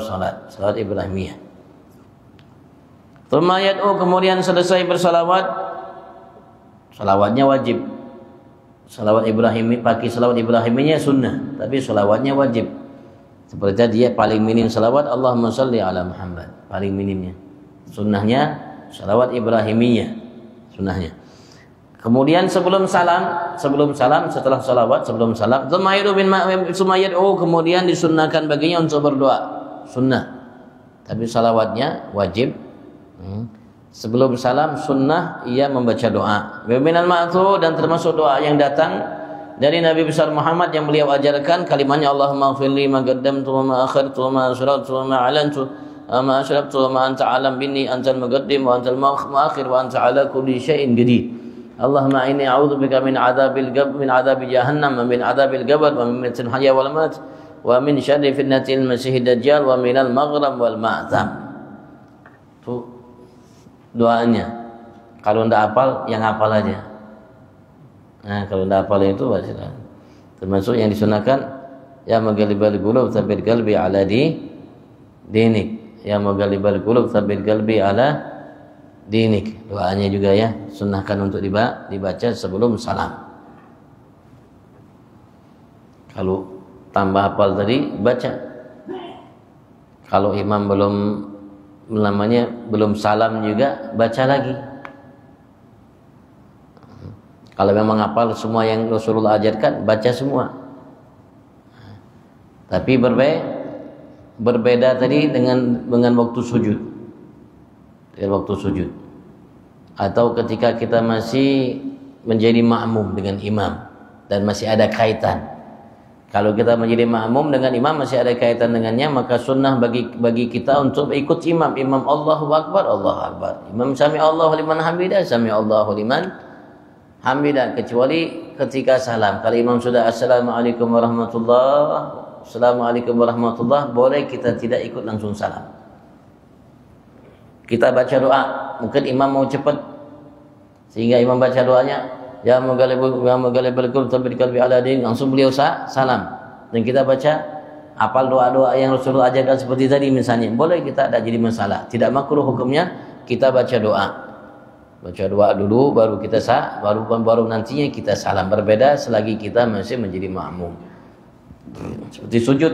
salat, salat Ibrahimiyah. Tsumma yad'u, kemudian selesai bersalawat, salawatnya wajib. Salawat Ibrahimi, pakai salawat Ibrahiminya sunnah, tapi salawatnya wajib. Seperti dia paling minim salawat Allahumma shalli ala Muhammad, paling minimnya. Sunnahnya salawat Ibrahimiyah, sunnahnya. Kemudian sebelum salam, setelah salawat, sebelum salam, Sumayyidu, kemudian disunnahkan baginya untuk berdoa, sunnah. Tapi salawatnya wajib. Sebelum salam sunnah ia membaca doa. Minal ma'thur, dan termasuk doa yang datang dari Nabi besar Muhammad yang beliau ajarkan, kalimatnya Allahumma ighfirli ma qaddamtu wa ma akhartu wa ma asrartu wa ma a'lantu wa ma ashraftu wa ma anta alam binni antal muqaddim wa antal muakhir wa anta ala kulli syai'in qadir. Allahumma inni a'udzubika min adzabil jahannam wa min adzabil qabr wa min fitnatil mahya wal mamat wa min syarri fitnatil masiihid dajjal wa minal maghram wal ma'tam. Itu doanya. Kalau tidak hafal, yang hafal aja. Nah, kalau tidak hafal itu baca. Termasuk yang disunahkan, ya maghalibal qulub tsabbit qalbi ala dinik. Ya maghalibal qulub tsabbit qalbi ala dinik. Doanya juga ya, sunnahkan untuk dibaca sebelum salam. Kalau tambah hafal tadi, baca. Kalau imam belum salam juga, baca lagi. Kalau memang hafal semua yang Rasulullah ajarkan, baca semua. Tapi berbeda tadi dengan waktu sujud. Dengan waktu sujud. Atau ketika kita masih menjadi makmum dengan imam dan masih ada kaitan. Kalau kita menjadi makmum dengan imam masih ada kaitan dengannya, maka sunnah bagi kita untuk ikut imam. Imam Allahu Akbar, Allahu Akbar. Imam sami Allahu liman hamidah, sami Allahu liman hamidah. Kecuali ketika salam. Kalau imam sudah assalamualaikum warahmatullahi, assalamualaikum warahmatullahi, boleh kita tidak ikut langsung salam. Kita baca doa. Mungkin imam mau cepat sehingga imam baca doanya, ya maghalibal qulub tsabbit qalbi ala dinik, langsung beliau salam. Dan kita baca apal doa-doa yang Rasulullah ajarkan seperti tadi misalnya, boleh, kita tidak jadi masalah. Tidak makruh hukumnya kita baca doa. Baca doa dulu baru kita baru nantinya kita salam. Berbeda selagi kita masih menjadi makmum. Seperti sujud.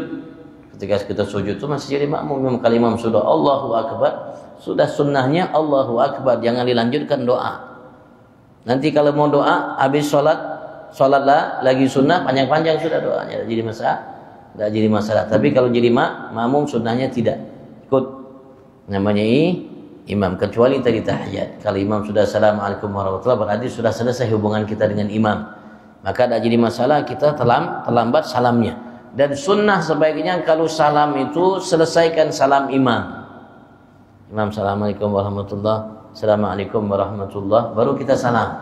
Ketika kita sujud itu masih jadi makmum. Kalau imam sudah Allahu Akbar, sudah sunnahnya Allahu Akbar, jangan dilanjutkan doa. Nanti kalau mau doa habis sholatlah lagi sunnah, panjang-panjang sudah doanya, tidak jadi masalah. Tapi kalau jadi makmum sunnahnya tidak ikut, namanya imam. Kecuali tadi tahiyat. Kalau imam sudah assalamualaikum warahmatullahi wabarakatuh, berarti sudah selesai hubungan kita dengan imam, maka tidak jadi masalah kita terlambat salamnya. Dan sunnah sebaiknya kalau salam itu selesaikan salam imam. Imam assalamualaikum warahmatullahi, assalamualaikum warahmatullahi, baru kita salam.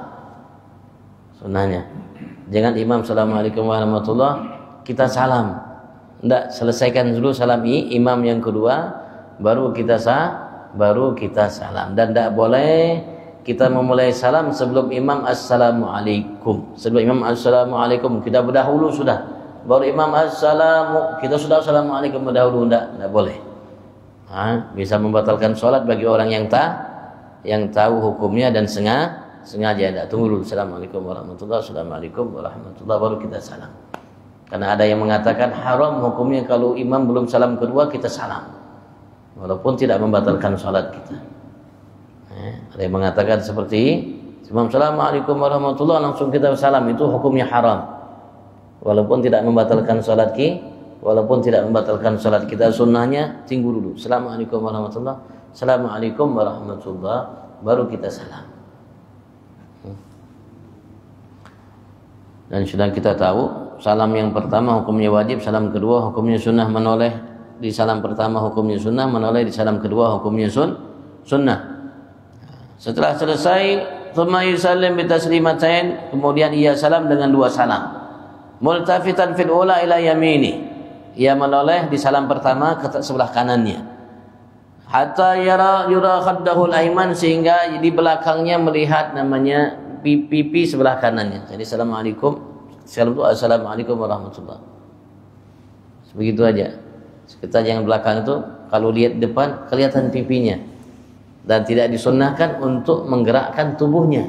Sunnahnya. Jangan imam assalamualaikum warahmatullahi kita salam. Tidak, selesaikan dulu salam imam yang kedua, baru kita salam. Dan tidak boleh kita memulai salam sebelum imam assalamualaikum. Sebelum imam assalamualaikum kita berdahulu sudah. Baru imam kita sudah assalamualaikum berdahulu, tidak boleh. Bisa membatalkan sholat bagi orang yang tahu hukumnya dan sengaja. Tidak, tunggu dulu assalamualaikum warahmatullahi, assalamualaikum warahmatullahi, baru kita salam. Karena ada yang mengatakan haram hukumnya kalau imam belum salam kedua kita salam, walaupun tidak membatalkan sholat kita. Ada yang mengatakan seperti imam assalamualaikum warahmatullahi langsung kita salam, itu hukumnya haram. Walaupun tidak membatalkan sholat kita, sunnahnya tunggu dulu assalamualaikum warahmatullahi, assalamualaikum warahmatullahi, baru kita salam. Dan sudah kita tahu salam yang pertama hukumnya wajib, salam kedua hukumnya sunnah, menoleh di salam pertama hukumnya sunnah, menoleh di salam kedua hukumnya sunnah. Setelah selesai thumma yusallim bi taslimatain, kemudian ia salam dengan 2 salam. Multafitan fil ula ila yamini, ia menoleh di salam pertama ke sebelah kanannya. Hatta yura khaddahul aiman, sehingga di belakangnya melihat namanya pipi sebelah kanannya. Jadi assalamualaikum, salam itu assalamualaikum warahmatullah. Begitu aja. Kita yang belakang itu kalau lihat depan kelihatan pipinya, dan tidak disunnahkan untuk menggerakkan tubuhnya.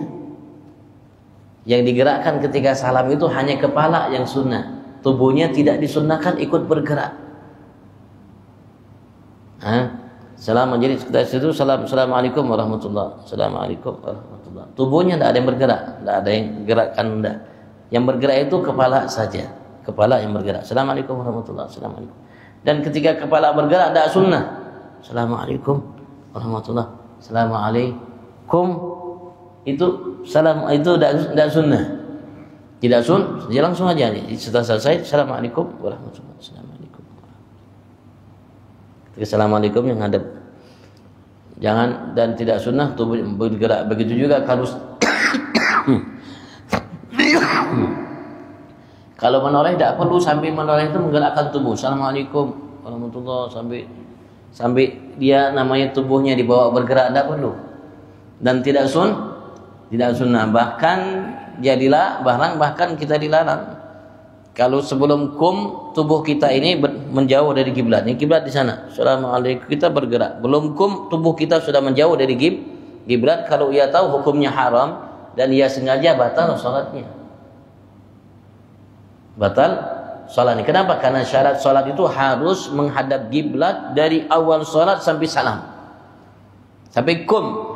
Yang digerakkan ketika salam itu hanya kepala yang sunnah, tubuhnya tidak disunnahkan ikut bergerak. Salam, jadi kita situ assalamualaikum warahmatullah, assalamualaikum warahmatullah. Tubuhnya tidak ada yang bergerak, tidak ada yang gerakkan, tidak. Yang bergerak itu kepala saja, kepala yang bergerak. Assalamualaikum warahmatullah, assalamualaikum. Dan ketika kepala bergerak tidak sunnah. Assalamualaikum warahmatullah, assalamualaikum. Itu salam itu tidak sunnah. Tidak sunnah, dia langsung aja nih. Setelah selesai assalamualaikum warahmatullah, assalamualaikum. Assalamualaikum yang hadap. Jangan, dan tidak sunnah tubuh bergerak. Begitu juga kalau kalau menoleh tidak perlu sampai menoleh itu menggerakkan tubuh. Assalamualaikum warahmatullah sampai dia namanya tubuhnya dibawa bergerak, tidak perlu. Dan tidak sunnah. Bahkan bahkan kita dilarang. Kalau sebelum tubuh kita ini menjauh dari kiblat. Ini kiblat di sana. Assalamualaikum, kita bergerak. Belum tubuh kita sudah menjauh dari kiblat. Kalau ia tahu hukumnya haram dan ia sengaja, batal salatnya. Batal salatnya. Kenapa? Karena syarat salat itu harus menghadap kiblat dari awal salat sampai salam. Sampai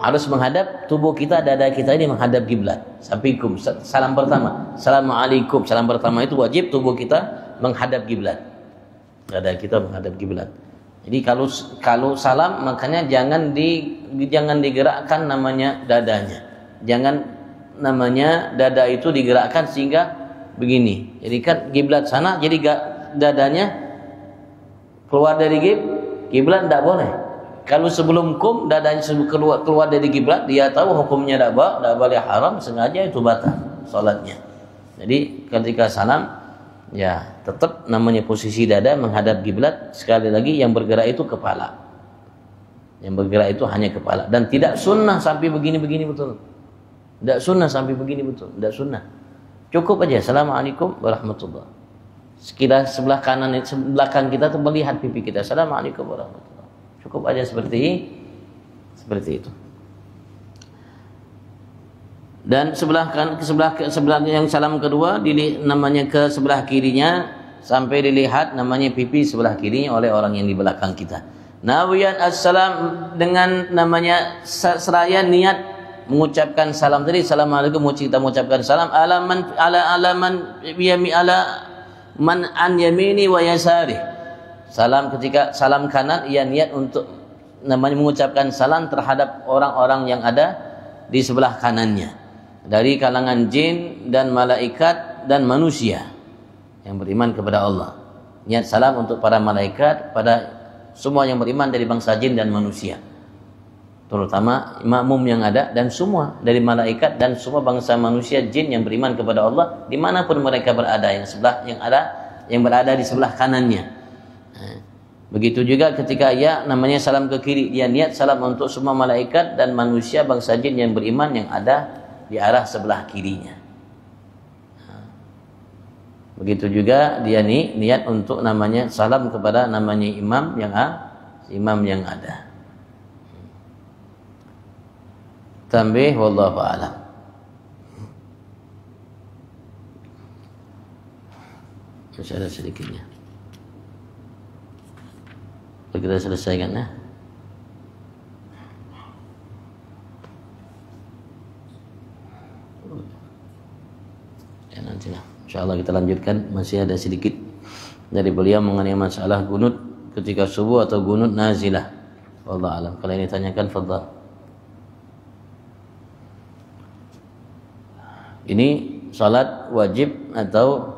harus menghadap tubuh kita, dada kita ini menghadap kiblat. Sampai salam pertama. Assalamualaikum. Salam pertama itu wajib tubuh kita menghadap kiblat. Dada kita menghadap kiblat. Jadi kalau salam, makanya jangan digerakkan namanya dadanya. Jangan namanya dada itu digerakkan sehingga begini. Jadi kan kiblat sana, jadi dadanya keluar dari kiblat tidak boleh. Kalau sebelum dadanya keluar dari kiblat, dia tahu hukumnya tidak boleh, haram, sengaja itu batal salatnya. Jadi ketika salam, ya tetap namanya posisi dada menghadap kiblat. Sekali lagi yang bergerak itu kepala. Yang bergerak itu hanya kepala, dan tidak sunnah sampai begini-begini betul. Tidak sunnah sampai begini betul, tidak sunnah. Cukup aja assalamualaikum warahmatullah. Sekitar sebelah kanan, belakang kita tuh melihat pipi kita. Assalamualaikum warahmatullah. Cukup aja seperti itu. Dan sebelah yang salam kedua namanya ke sebelah kirinya sampai dilihat namanya pipi sebelah kirinya oleh orang yang di belakang kita. Nawiyan assalam, dengan namanya seraya niat mengucapkan salam tadi. Assalamualaikum, kita mengucapkan salam ala man an yamini wa yasari. Salam ketika salam kanan, ia niat untuk namanya mengucapkan salam terhadap orang-orang yang ada di sebelah kanannya dari kalangan jin dan malaikat dan manusia yang beriman kepada Allah. Niat salam untuk para malaikat, pada semua yang beriman dari bangsa jin dan manusia, terutama makmum yang ada, dan semua dari malaikat dan semua bangsa manusia jin yang beriman kepada Allah dimanapun mereka berada, yang berada di sebelah kanannya. Begitu juga ketika ia namanya salam ke kiri, dia niat salam untuk semua malaikat dan manusia bangsa jin yang beriman yang ada di arah sebelah kirinya. Begitu juga dia niat untuk namanya salam kepada namanya imam yang ada. Tambih wallahu a'lam. Masih ada sedikitnya. Kita selesaikan ya. Ya nantilah. InsyaAllah kita lanjutkan. Masih ada sedikit dari beliau mengenai masalah gunut ketika subuh atau gunut nazilah. Wallahu a'lam. Kalau ini tanyakan, fadhal. Ini salat wajib atau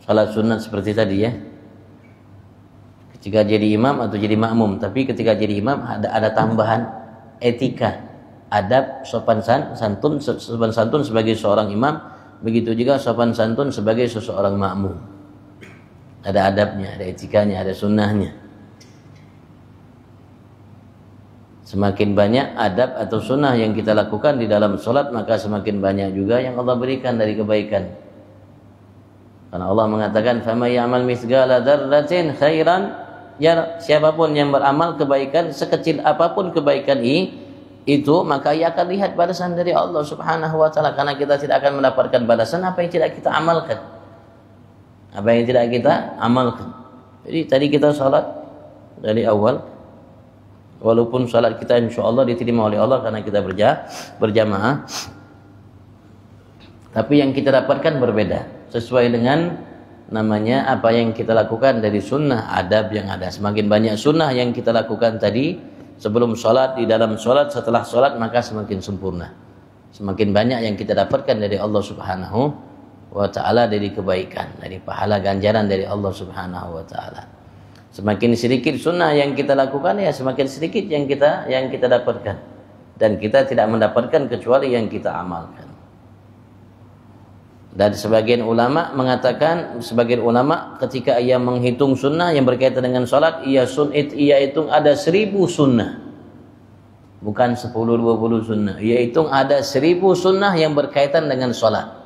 salat sunat seperti tadi ya. Ketika jadi imam atau jadi makmum. Tapi ketika jadi imam ada tambahan etika, adab sopan santun sebagai seorang imam, begitu juga sopan santun sebagai seseorang makmum. Ada adabnya, ada etikanya, ada sunnahnya. Semakin banyak adab atau sunnah yang kita lakukan di dalam sholat, maka semakin banyak juga yang Allah berikan dari kebaikan. Karena Allah mengatakan, "Faman ya'mal mithqala dzarratin khairan yara." Siapapun yang beramal kebaikan sekecil apapun kebaikan itu, maka ia akan lihat balasan dari Allah Subhanahu wa taala, karena kita tidak akan mendapatkan balasan apa yang tidak kita amalkan. Apa yang tidak kita amalkan. Jadi tadi kita salat dari awal, walaupun salat kita insyaallah diterima oleh Allah karena kita berjamaah, tapi yang kita dapatkan berbeda sesuai dengan namanya apa yang kita lakukan dari sunnah adab yang ada. Semakin banyak sunnah yang kita lakukan tadi sebelum sholat, di dalam sholat, setelah sholat, maka semakin sempurna. Semakin banyak yang kita dapatkan dari Allah Subhanahu wa ta'ala, dari kebaikan, dari pahala ganjaran dari Allah Subhanahu wa ta'ala. Semakin sedikit sunnah yang kita lakukan, ya semakin sedikit yang kita dapatkan, dan kita tidak mendapatkan kecuali yang kita amalkan. Dan sebagian ulama mengatakan, sebagian ulama ketika ia menghitung sunnah yang berkaitan dengan sholat, ia hitung ada 1000 sunnah, bukan 10-20 sunnah. Ia hitung ada 1000 sunnah yang berkaitan dengan sholat.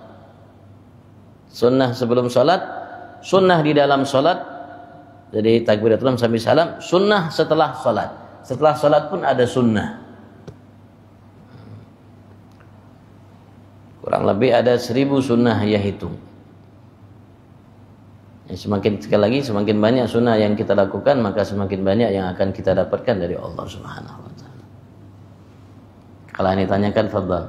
Sunnah sebelum sholat, sunnah di dalam sholat, jadi takbiratul ihram sampai salam, sunnah setelah sholat. Setelah sholat pun ada sunnah. Kurang lebih ada 1000 sunnah ia hitung. Semakin sekali lagi, semakin banyak sunnah yang kita lakukan, maka semakin banyak yang akan kita dapatkan dari Allah Subhanahu wa ta'ala. Kalau ini tanyakan, fadhal.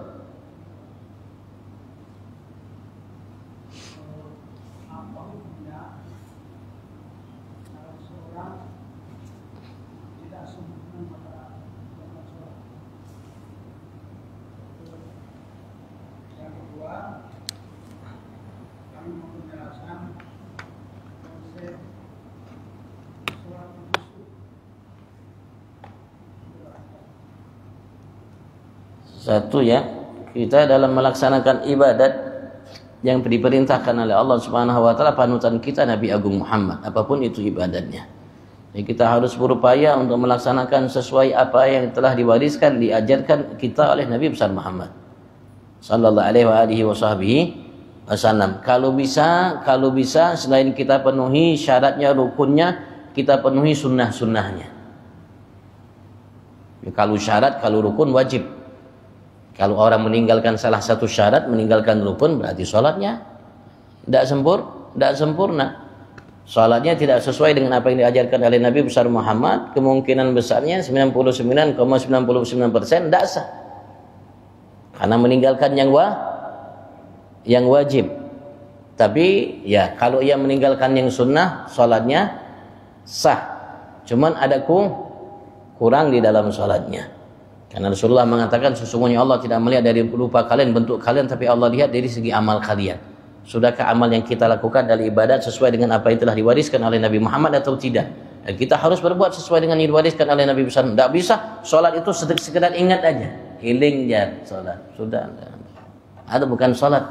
Satu ya, kita dalam melaksanakan ibadat yang diperintahkan oleh Allah Subhanahu wa taala, panutan kita Nabi Agung Muhammad, apapun itu ibadatnya. Jadi kita harus berupaya untuk melaksanakan sesuai apa yang telah diwariskan, diajarkan kita oleh Nabi besar Muhammad sallallahu alaihi wasallam. Kalau bisa selain kita penuhi syaratnya, rukunnya, kita penuhi sunnah-sunnahnya. Ya, kalau syarat, kalau rukun wajib. Kalau orang meninggalkan salah satu syarat, meninggalkan rukun, berarti sholatnya tidak sempurna. Sholatnya tidak sesuai dengan apa yang diajarkan oleh Nabi besar Muhammad, kemungkinan besarnya 99,99% tidak sah. Karena meninggalkan yang wajib. Tapi ya kalau ia meninggalkan yang sunnah, sholatnya sah. Cuman ada kurang di dalam sholatnya. Karena Rasulullah mengatakan, sesungguhnya Allah tidak melihat dari rupa kalian, bentuk kalian, tapi Allah lihat dari segi amal kalian. Sudahkah amal yang kita lakukan dari ibadat sesuai dengan apa yang telah diwariskan oleh Nabi Muhammad atau tidak? Dan kita harus berbuat sesuai dengan yang diwariskan oleh Nabi besar. Tidak bisa sholat itu sekedar ingat aja, healing sholat, sudah. Ada bukan sholat.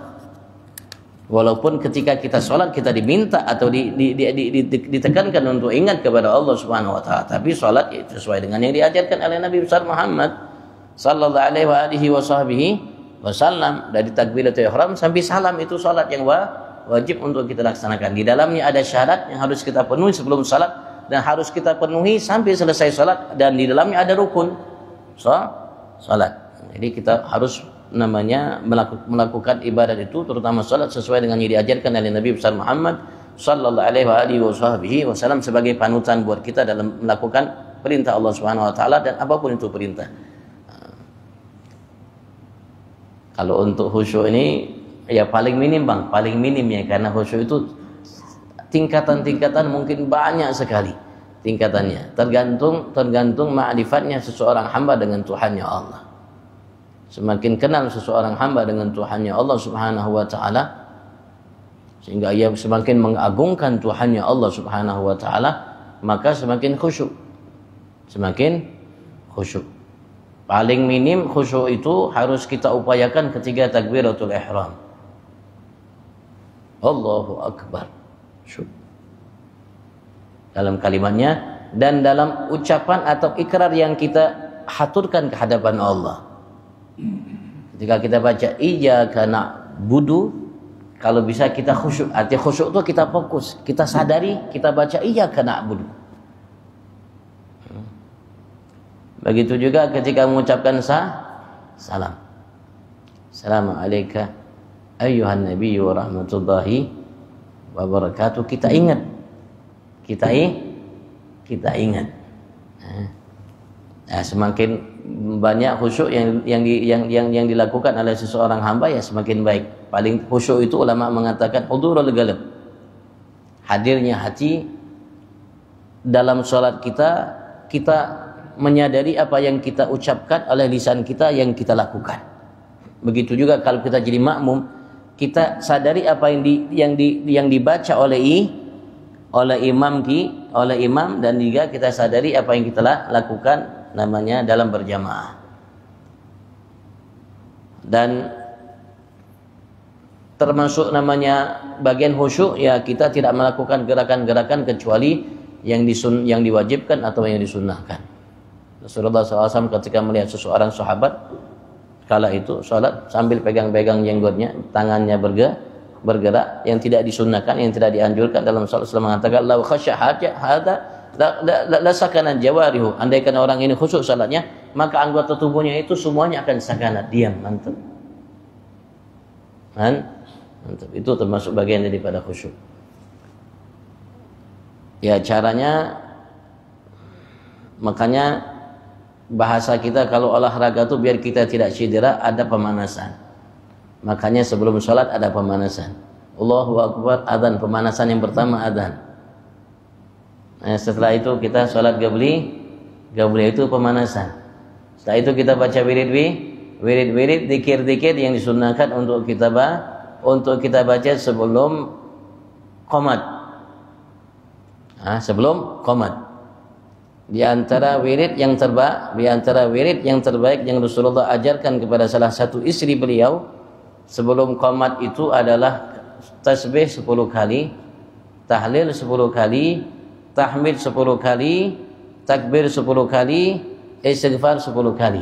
Walaupun ketika kita sholat kita diminta atau ditekankan untuk ingat kepada Allah Subhanahu wa taala, tapi sholat itu sesuai dengan yang diajarkan oleh Nabi besar Muhammad sallallahu alaihi wasallam, dari takbiratul ihram sampai salam, itu sholat yang wajib untuk kita laksanakan. Di dalamnya ada syarat yang harus kita penuhi sebelum sholat, dan harus kita penuhi sampai selesai sholat, dan di dalamnya ada rukun sholat. Jadi kita harus melakukan ibadat itu, terutama salat, sesuai dengan yang diajarkan oleh Nabi besar Muhammad sallallahu alaihi wasallam sebagai panutan buat kita dalam melakukan perintah Allah Subhanahu wa taala, dan apapun itu perintah. Kalau untuk khusyuk ini ya paling minim ya, karena khusyuk itu tingkatan-tingkatan mungkin banyak sekali tingkatannya, tergantung ma'rifatnya seseorang hamba dengan Tuhannya Allah. Semakin kenal seseorang hamba dengan Tuhannya Allah Subhanahu wa taala, sehingga ia semakin mengagungkan Tuhannya Allah Subhanahu wa taala, maka semakin khusyuk. Paling minim khusyuk itu harus kita upayakan ketika takbiratul ihram. Allahu Akbar. Dalam kalimatnya dan dalam ucapan atau ikrar yang kita haturkan ke hadapan Allah. Ketika kita baca iyyaka na'budu, kalau bisa kita khusyuk. Arti khusyuk itu kita fokus, kita sadari, kita baca iyyaka na'budu. Begitu juga ketika mengucapkan salam. Assalamualaikum ayyuhan nabiyyu wa rahmatullahi wa barakatuh. Kita ingat. Kita ingat. Nah, semakin banyak khusyuk yang dilakukan oleh seseorang hamba ya semakin baik. Paling khusyuk itu ulama mengatakan hudurul qalb. Hadirnya hati dalam salat kita menyadari apa yang kita ucapkan oleh lisan kita yang kita lakukan. Begitu juga kalau kita jadi makmum, kita sadari apa yang dibaca oleh imam dan juga kita sadari apa yang kita lakukan namanya dalam berjamaah. Dan termasuk namanya bagian khusyuk ya kita tidak melakukan gerakan-gerakan kecuali yang diwajibkan atau yang disunnahkan. Rasulullah SAW ketika melihat seseorang sahabat kala itu salat sambil pegang-pegang jenggotnya, tangannya bergerak yang tidak disunnahkan, yang tidak dianjurkan dalam salat, mengatakan lau khasya'a hadza la sakana jawarihu. Andaikan orang ini khusyuk salatnya, maka anggota tubuhnya itu semuanya akan sakanat, diam, mantap. Mantap. Itu termasuk bagian daripada khusyuk. Ya caranya, makanya bahasa kita kalau olahraga tuh biar kita tidak cedera ada pemanasan. Makanya sebelum sholat ada pemanasan. Allahu Akbar, adzan, pemanasan yang pertama adzan. Nah, setelah itu kita sholat gabli itu pemanasan. Setelah itu kita baca wirid, zikir-zikir yang disunnahkan untuk kita baca sebelum qomat. Sebelum qomat. Di antara wirid yang terbaik yang Rasulullah ajarkan kepada salah satu istri beliau sebelum qomat itu adalah tasbih 10 kali, tahlil 10 kali, tahmid 10 kali, takbir 10 kali, istighfar 10 kali.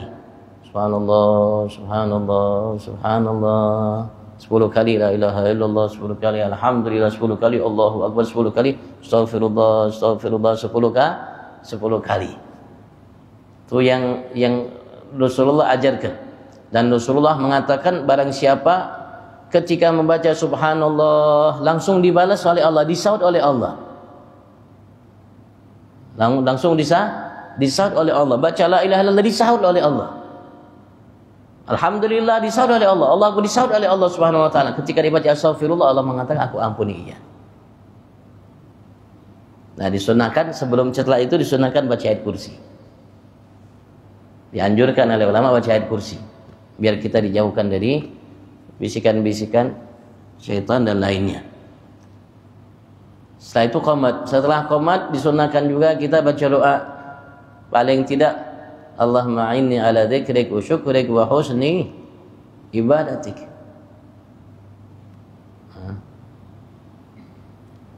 Subhanallah, subhanallah, subhanallah. 10 kali la ilaha illallah, 10 kali alhamdulillah, 10 kali Allahu Akbar, 10 kali astagfirullah 10 kali. Itu yang Rasulullah ajarkan. Dan Rasulullah mengatakan barang siapa ketika membaca subhanallah langsung dibalas oleh Allah, disaut oleh Allah. Langsung disaut oleh Allah. Baca la ilaha illallah disaut oleh Allah. Alhamdulillah disaut oleh Allah. Allah aku disaut oleh Allah Subhanahu wa taala. Ketika dibaca astagfirullah Allah mengatakan aku ampuni ia. Nah, disunahkan setelah itu disunahkan baca ayat kursi. Dianjurkan oleh ulama baca ayat kursi biar kita dijauhkan dari bisikan-bisikan syaitan dan lainnya. Setelah itu qomat. Setelah qomat disunahkan juga kita baca doa. Paling tidak Allahumma inni ala dzikrik wa syukrik wa husni ibadatik.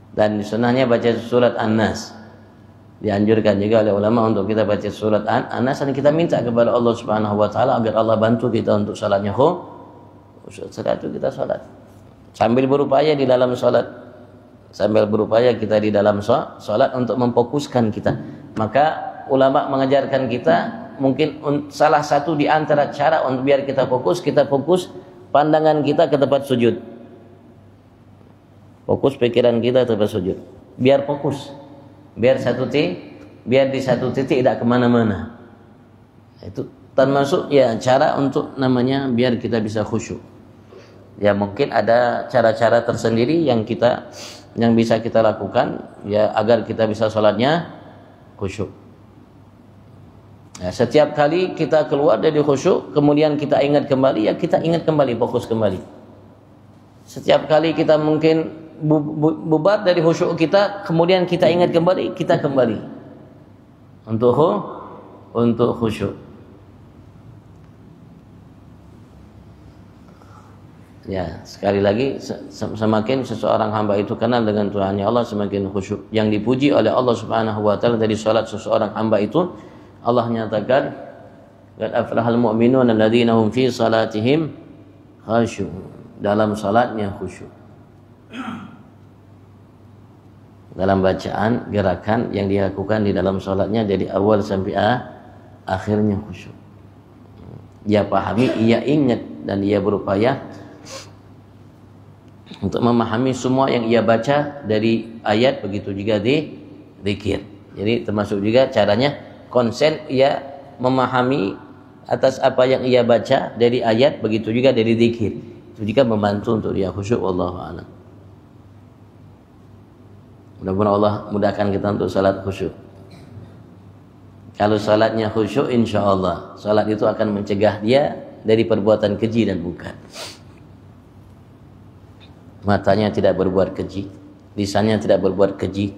Dan sunnahnya baca surat An-Nas. Dianjurkan juga oleh ulama untuk kita baca surat An-Nas dan kita minta kepada Allah Subhanahu wa taala agar Allah bantu kita untuk salatnya khusyuk. Setelah itu kita salat. Sambil berupaya di dalam salat. Sambil berupaya kita di dalam salat untuk memfokuskan kita. Maka ulama mengajarkan kita mungkin salah satu di antara cara untuk biar kita fokus pandangan kita ke tempat sujud. Fokus pikiran kita tempat sujud. Biar fokus. Biar di satu titik tidak kemana-mana. Itu termasuk ya cara untuk namanya biar kita bisa khusyuk. Ya mungkin ada cara-cara tersendiri yang bisa kita lakukan ya agar kita bisa sholatnya khusyuk. Ya, setiap kali kita keluar dari khusyuk, kemudian kita ingat kembali, ya kita ingat kembali, fokus kembali. Setiap kali kita mungkin bubar dari khusyuk kita, kemudian kita ingat kembali, kita kembali untuk khusyuk. Ya, sekali lagi semakin seseorang hamba itu kenal dengan Tuhannya Allah, semakin khusyuk. Yang dipuji oleh Allah Subhanahu wa taala dari salat seseorang hamba itu, Allah nyatakan, qad aflahal mu'minun alladzina hum fi salatihim khasyu'un. Dalam salatnya khusyuk. Dalam bacaan, gerakan yang dilakukan di dalam salatnya dari awal sampai akhirnya khusyuk. Ia pahami, ia ingat, dan ia berupaya untuk memahami semua yang ia baca dari ayat, begitu juga di zikir. Jadi termasuk juga caranya konsen ia memahami atas apa yang ia baca dari ayat, begitu juga dari zikir. Itu juga membantu untuk dia khusyuk. Wallahu a'lam. Mudah-mudahan Allah mudahkan kita untuk salat khusyuk. Kalau salatnya khusyuk, insya Allah salat itu akan mencegah dia dari perbuatan keji dan munkar. Matanya tidak berbuat keji, lisannya tidak berbuat keji,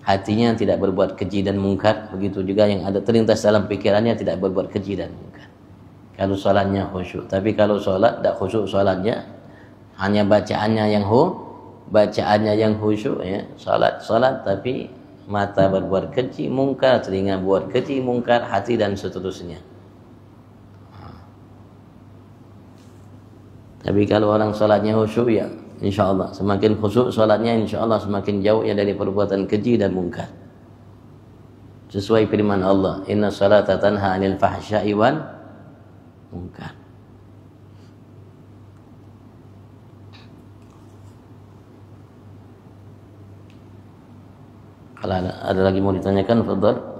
hatinya tidak berbuat keji dan munkar. Begitu juga yang ada terlintas dalam pikirannya tidak berbuat keji dan munkar. Kalau salatnya khusyuk. Tapi kalau salat tidak khusyuk salatnya, hanya bacaannya yang khusyuk, ya, salat tapi mata berbuat keji munkar, telinga buat keji munkar, hati dan seterusnya. Tapi kalau orang salatnya khusyuk, ya insyaallah semakin khusyuk salatnya, insyaallah semakin jauh ya dari perbuatan keji dan munkar. Sesuai firman Allah, inna salata tanha 'anil fahsya'i wal munkar. Kalau ada lagi mau ditanyakan, fadhal.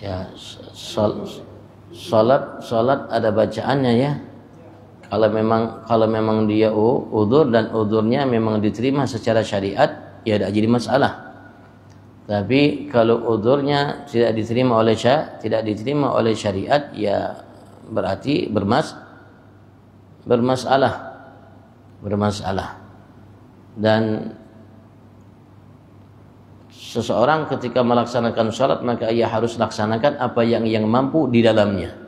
Ya, salat ada bacaannya, ya. Kalau memang dia udzur dan udzurnya memang diterima secara syariat, ya tidak jadi masalah. Tapi kalau udzurnya tidak diterima oleh syariat, ya berarti bermasalah. Dan seseorang ketika melaksanakan salat, maka ia harus laksanakan apa yang mampu di dalamnya.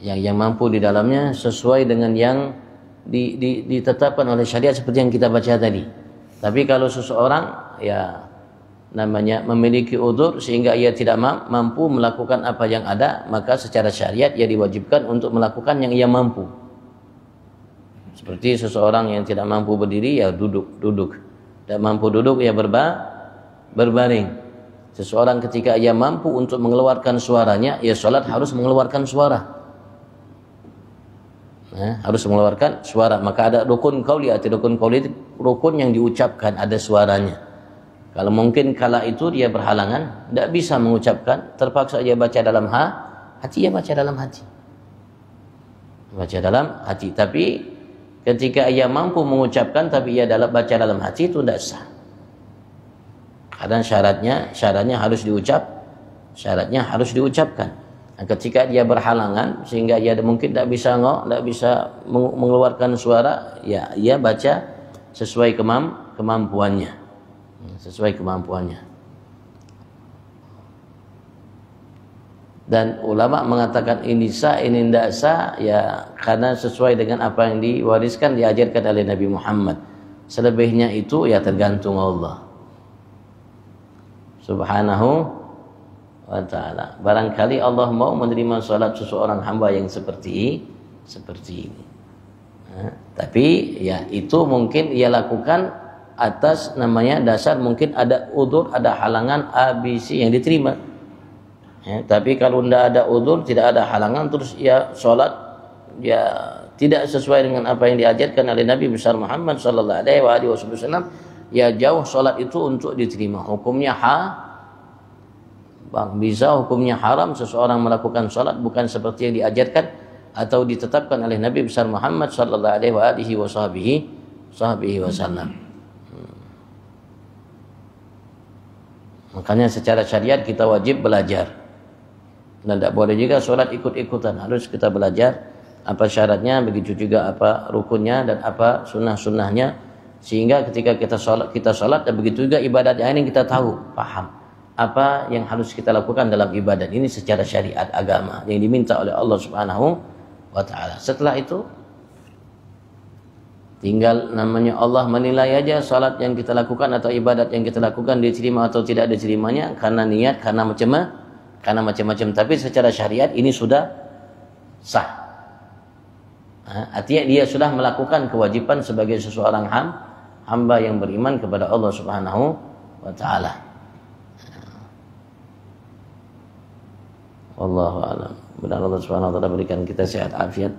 Yang mampu di dalamnya sesuai dengan yang ditetapkan oleh syariat seperti yang kita baca tadi. Tapi kalau seseorang ya namanya memiliki udzur sehingga ia tidak mampu melakukan apa yang ada, maka secara syariat ia diwajibkan untuk melakukan yang ia mampu. Seperti seseorang yang tidak mampu berdiri, ya duduk. Tidak mampu duduk, ya berbaring. Seseorang ketika ia mampu untuk mengeluarkan suaranya, ya salat harus mengeluarkan suara. Harus mengeluarkan suara. Maka ada rukun qauli, rukun yang diucapkan, ada suaranya. Kalau mungkin kala itu dia berhalangan, tidak bisa mengucapkan, terpaksa ia baca dalam hati, ia baca dalam hati. Baca dalam hati. Tapi ketika ia mampu mengucapkan tapi ia baca dalam hati, itu tidak sah. Karena syaratnya harus diucapkan. Nah, ketika dia berhalangan sehingga ia mungkin tidak bisa mengeluarkan suara, ya ia baca sesuai kemampuannya. Dan ulama mengatakan ini sah, ini tidak sah, ya karena sesuai dengan apa yang diwariskan, diajarkan oleh Nabi Muhammad. Selebihnya itu ya tergantung Allah Subhanahu wa ta'ala. Barangkali Allah mau menerima salat seseorang hamba yang seperti ini. Tapi ya itu mungkin ia lakukan atas namanya dasar mungkin ada udzur, ada halangan ABC yang diterima. Tapi kalau tidak ada udzur, tidak ada halangan, terus ia salat ya tidak sesuai dengan apa yang diajarkan oleh Nabi besar Muhammad sallallahu alaihi wasallam, ya jauh salat itu untuk diterima. Hukumnya hukumnya haram seseorang melakukan salat bukan seperti yang diajarkan atau ditetapkan oleh Nabi besar Muhammad sallallahu alaihi wasallam. Makanya secara syariat kita wajib belajar. Dan tidak boleh juga sholat ikut-ikutan, harus kita belajar apa syaratnya, begitu juga apa rukunnya dan apa sunnah-sunnahnya, sehingga ketika kita sholat dan begitu juga ibadat yang lain kita tahu, paham apa yang harus kita lakukan dalam ibadat ini secara syariat agama yang diminta oleh Allah Subhanahu wa ta'ala. Setelah itu tinggal namanya Allah menilai aja salat yang kita lakukan atau ibadat yang kita lakukan diterima atau tidak diterimanya karena niat, karena macam-macam. Tapi secara syariat ini sudah sah. Artinya dia sudah melakukan kewajiban sebagai seseorang hamba yang beriman kepada Allah Subhanahu wa ta'ala. Wallahu a'lam. Mudah Allah Subhanahu wa ta'ala berikan kita sehat afiat.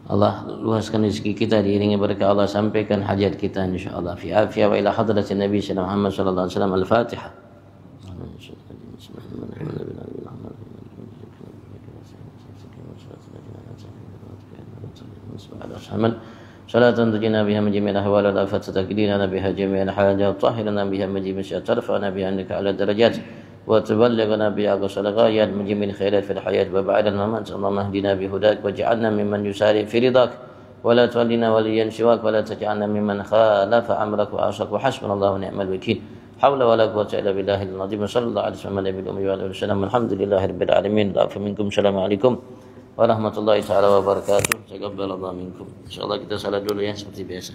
Allah luaskan rezeki kita, diiringi berkah Allah, sampaikan hajat kita insyaallah fi afiyah wa ila hadratin Nabi Muhammad sallallahu alaihi wasallam. Al-Fatihah. صلاة تجينا بها من جميع الأهوال والآفات، تقضينا بها جميع الحاجات، طهرنا بها من جميع الشرور، ترفعنا بها عندك على الدرجات، وتبلغنا بها أقصى الغايات من جميع الخيرات في الحياة وبعد الممات. اللهم اهدنا بهداك واجعلنا ممن يسارع في رضاك، ولا تولنا وليا سواك، ولا تجعلنا ممن خالف أمرك وعصاك، وحسبنا الله ونعم الوكيل. حول ولا قوة إلا بالله العظيم. صلى الله عليه وسلم النبي الأمي وعلى آله وسلم. الحمد لله رب العالمين. منكم السلام عليكم warahmatullahi taala wabarakatuh. Taqabbalallahu minkum. Insyaallah kita salat dulu ya seperti biasa.